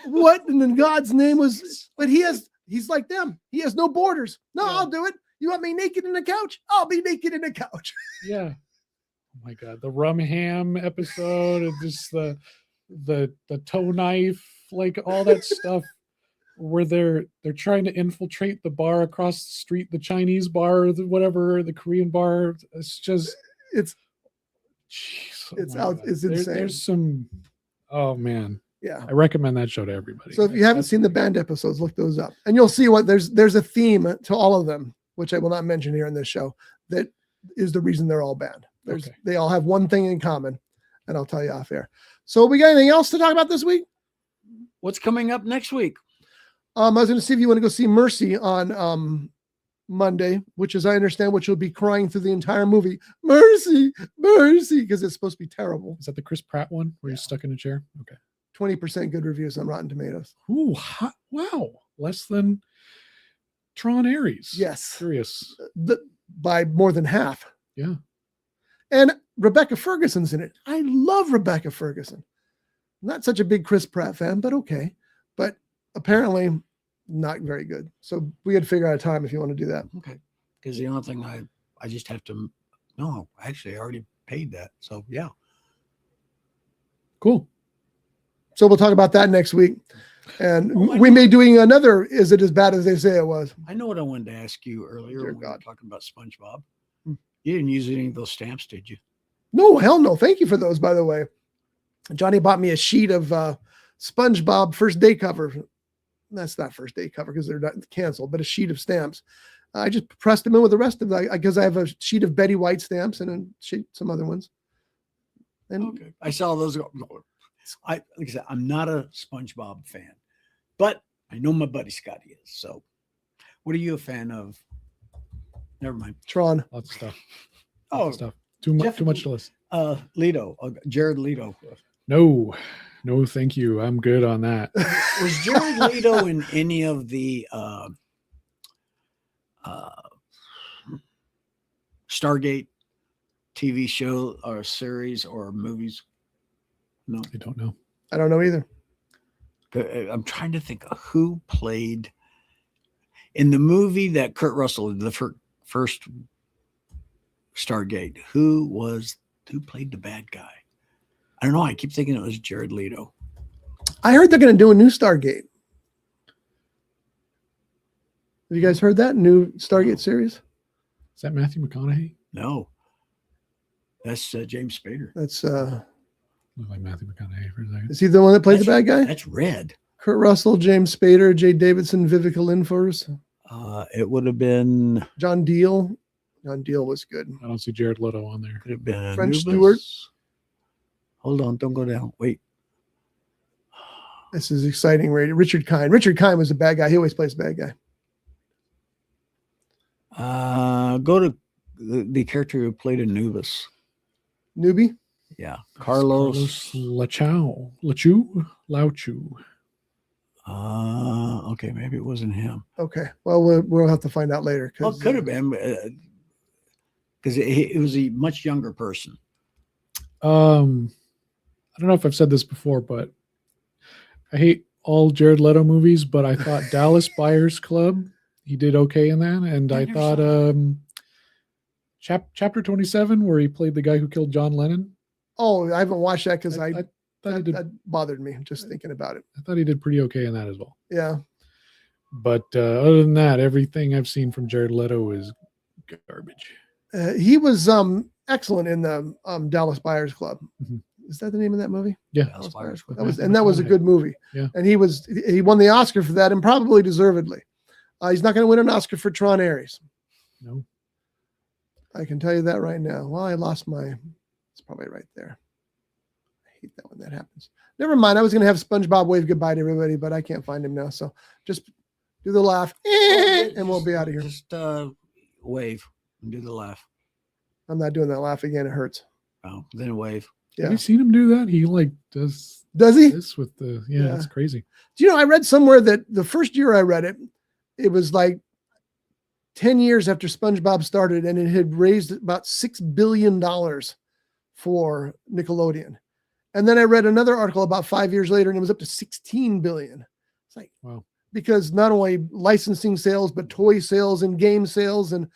What in God's name was? But he's like them. He has no borders. No, I'll do it. You want me naked in the couch? I'll be naked in the couch. Yeah. Oh my God, the rum ham episode and just the toe knife, like all that stuff where they're trying to infiltrate the bar across the street, the Chinese bar, or the Korean bar. It's just it's insane. There's some, oh man. Yeah. I recommend that show to everybody. So if you haven't seen the band episodes, look those up. And you'll see there's a theme to all of them, which I will not mention here in this show, that is the reason they're all banned. They all have one thing in common, and I'll tell you off air. So we got anything else to talk about this week? What's coming up next week? I was going to see if you want to go see Mercy on Monday, which, as I understand, which you'll be crying through the entire movie. Mercy, because it's supposed to be terrible. Is that the Chris Pratt one where he's stuck in a chair? Okay. 20% good reviews on Rotten Tomatoes. Ooh, wow. Less than Tron Ares. Yes. Curious. By more than half. Yeah. And Rebecca Ferguson's in it. I love Rebecca Ferguson. Not such a big Chris Pratt fan, but okay. But apparently not very good. So we had to figure out a time if you want to do that. Okay. Because the only thing I just have to, no, actually I already paid that. So yeah. Cool. So we'll talk about that next week. And we may doing another, is it as bad as they say it was? I know what I wanted to ask you earlier Dear when we God. were talking about SpongeBob. You didn't use any of those stamps, did you? No, hell no. Thank you for those, by the way. Johnny bought me a sheet of SpongeBob first day cover. That's not first day cover because they're not canceled, but a sheet of stamps. I just pressed them in with the rest of the, because I have a sheet of Betty White stamps and a sheet, some other ones. And Okay. I saw those. Like I said, I'm not a SpongeBob fan, but I know my buddy Scotty is. So, what are you a fan of? Never mind. Tron. Lots of stuff. Oh, Lots of stuff. Too much to list. Leto, Jared Leto. No, thank you. I'm good on that. Was Jared Leto in any of the Stargate TV show or series or movies? No, I don't know. I don't know either. I'm trying to think of who played in the movie that Kurt Russell, the first Stargate. Who played the bad guy? I don't know. I keep thinking it was Jared Leto. I heard they're going to do a new Stargate. Have you guys heard that new Stargate series? Is that Matthew McConaughey? No, that's James Spader. That's Look like Matthew McConaughey for a second. is he the one that played the bad guy? That's Red. Kurt Russell, James Spader, Jay Davidson, Vivica Lindfors, It would have been. John Deal. John Deal was good. I don't see Jared Leto on there. Could have been French Anubis. Stewart. Hold on, don't go down. Wait. This is exciting. Richard Kind. Richard Kind was a bad guy. He always plays a bad guy. Go to the character who played Anubis. Newbie. Yeah, Carlos. Lauchu. Okay, maybe it wasn't him. Okay. Well, we'll have to find out later. Well, it could have been because it was a much younger person. I don't know if I've said this before, but I hate all Jared Leto movies, but I thought Dallas Buyers Club, he did okay in that. And I thought Chapter 27, where he played the guy who killed John Lennon. Oh, I haven't watched that because that bothered me just thinking about it. I thought he did pretty okay in that as well. Yeah. But other than that, everything I've seen from Jared Leto is garbage. He was excellent in the Dallas Buyers Club. Mm-hmm. Is that the name of that movie? Yeah. Dallas Buyers Club. That was a good movie. Yeah. And he won the Oscar for that, and probably deservedly. He's not going to win an Oscar for Tron Ares. No. I can tell you that right now. Well, I lost it's probably right there. I hate that when that happens. Never mind. I was going to have SpongeBob wave goodbye to everybody, but I can't find him now. So just do the laugh and we'll be out of here. Just wave and do the laugh. I'm not doing that laugh again. It hurts. Oh, then wave. Yeah. Have you seen him do that? He does he? this with yeah, it's crazy. Do you know, I read somewhere that the first year I read it, it was like 10 years after SpongeBob started, and it had raised about $6 billion for Nickelodeon. And then I read another article about 5 years later, and it was up to 16 billion. It's like, wow. Because not only licensing sales, but toy sales and game sales and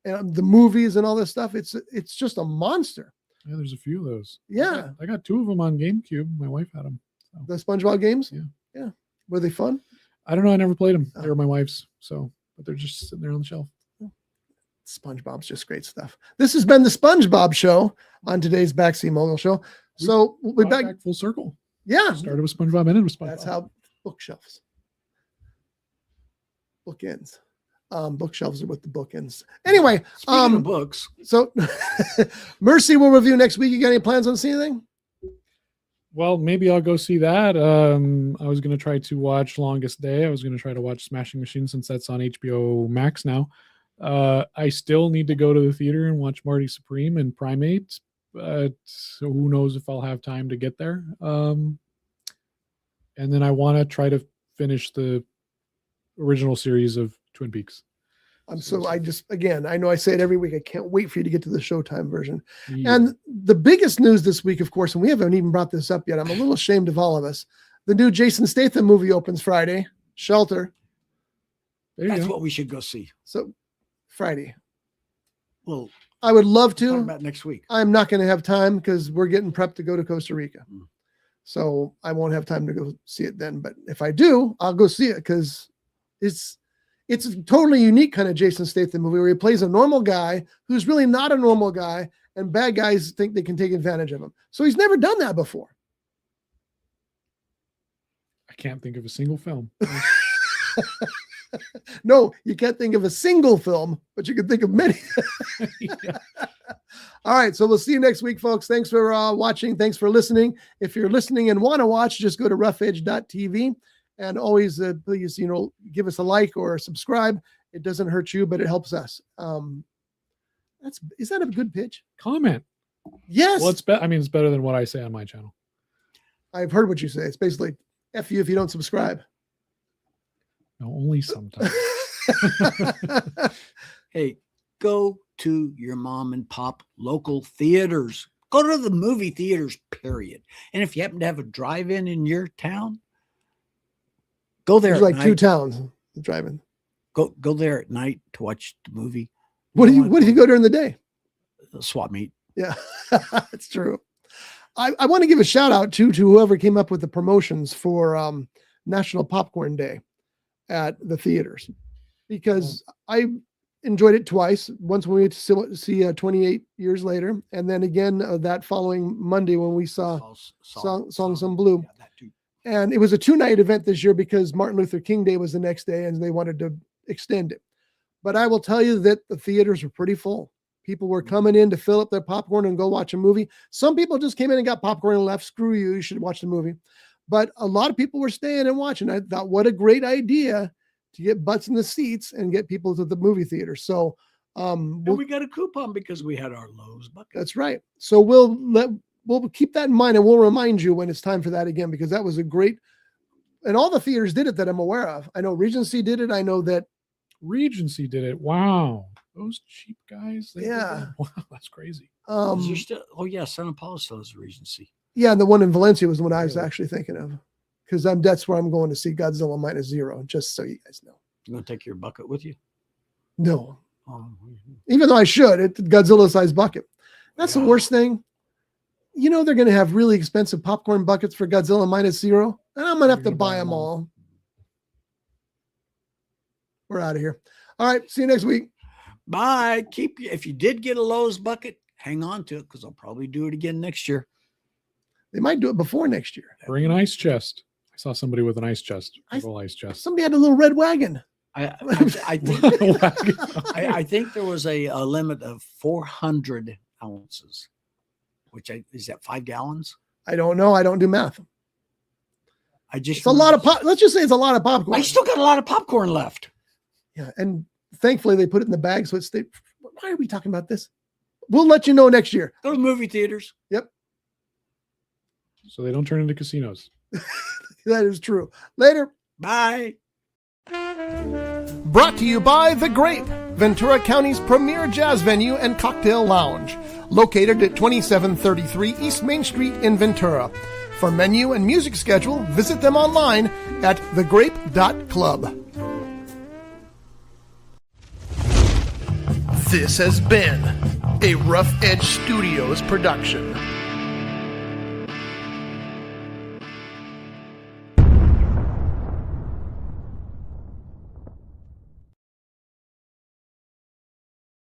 the movies and all this stuff. It's just a monster. Yeah, there's a few of those. Yeah. I got 2 of them on GameCube. My wife had them. So. The SpongeBob games? Yeah. Yeah. Were they fun? I don't know. I never played them. They were my wife's. So, but they're just sitting there on the shelf. SpongeBob's just great stuff. This has been the SpongeBob Show on today's Backseat Mogul Show. So we'll be back full circle. Yeah. Started with SpongeBob, ended with SpongeBob. That's how bookshelves. Bookends. Bookshelves are with the bookends. Anyway, Speaking of books. So Mercy will review next week. You got any plans on seeing anything? Well, maybe I'll go see that. I was going to try to watch Longest Day. I was going to try to watch Smashing Machine since that's on HBO Max now. I still need to go to the theater and watch Marty Supreme and Primate, but so who knows if I'll have time to get there. And then I want to try to finish the original series of Twin Peaks. I know I say it every week. I can't wait for you to get to the Showtime version. Yeah. And the biggest news this week, of course, and we haven't even brought this up yet. I'm a little ashamed of all of us. The new Jason Statham movie opens Friday, Shelter. That's what we should go see. So Friday. Well, I would love to. Talk about next week. I'm not going to have time because we're getting prepped to go to Costa Rica. So I won't have time to go see it then. But if I do, I'll go see it because it's a totally unique kind of Jason Statham movie where he plays a normal guy who's really not a normal guy, and bad guys think they can take advantage of him. So he's never done that before. I can't think of a single film. No, you can't think of a single film, but you can think of many. Yeah. All right. So we'll see you next week, folks. Thanks for watching. Thanks for listening. If you're listening and want to watch, just go to roughedge.tv and always, please, give us a like or subscribe. It doesn't hurt you, but it helps us. Is that a good pitch? Comment. Yes. Well, it's better than what I say on my channel. I've heard what you say. It's basically F you if you don't subscribe. No, only sometimes. Hey, go to your mom and pop local theaters. Go to the movie theaters, period. And if you happen to have a drive-in in your town, go there. There's like 2 towns driving. Go there at night to watch the movie. What do you go during the day? Swap meet. Yeah, it's true. I want to give a shout out to whoever came up with the promotions for National Popcorn Day at the theaters, because I enjoyed it twice. Once when we went to see 28 years later, and then again that following Monday when we saw Songs on Blue. Yeah, that too. And it was a 2-night event this year because Martin Luther King Day was the next day, and they wanted to extend it. But I will tell you that the theaters were pretty full. People were coming in to fill up their popcorn and go watch a movie. Some people just came in and got popcorn and left. Screw you. You should watch the movie. But a lot of people were staying and watching. I thought, what a great idea to get butts in the seats and get people to the movie theater. So And we got a coupon because we had our Lowe's bucket. that's right. So we'll keep that in mind, and we'll remind you when it's time for that again, because that was a great, and all the theaters did it that I'm aware of. I know Regency did it. I know that Regency did it. Wow. Those cheap guys. They did Yeah. that? Wow. That's crazy. Is there still, oh yeah, San Paulo still has a Regency. yeah, and the one in Valencia was the one I was actually thinking of, because that's where I'm going to see Godzilla -0, just so you guys know. You gonna take your bucket with you? No, Oh, even though I should, it's Godzilla-sized bucket. That's the worst thing. They're going to have really expensive popcorn buckets for Godzilla -0, and I'm going to have to buy them all. We're out of here. All right. See you next week. bye. If you did get a Lowe's bucket, hang on to it because I'll probably do it again next year. They might do it before next year. Bring an ice chest. I saw somebody with an ice chest. Little ice chest. Somebody had a little red wagon. I think there was a limit of 400 ounces, which is that 5 gallons? I don't know. I don't do math. It's a lot of pop. Let's just say it's a lot of popcorn. I still got a lot of popcorn left. Yeah, and thankfully they put it in the bag, so it's. Why are we talking about this? We'll let you know next year. Go to movie theaters. Yep. So they don't turn into casinos. That is true. Later. Bye. Brought to you by The Grape, Ventura County's premier jazz venue and cocktail lounge, located at 2733 East Main Street in Ventura. For menu and music schedule, visit them online at thegrape.club. This has been a Rough Edge Studios production.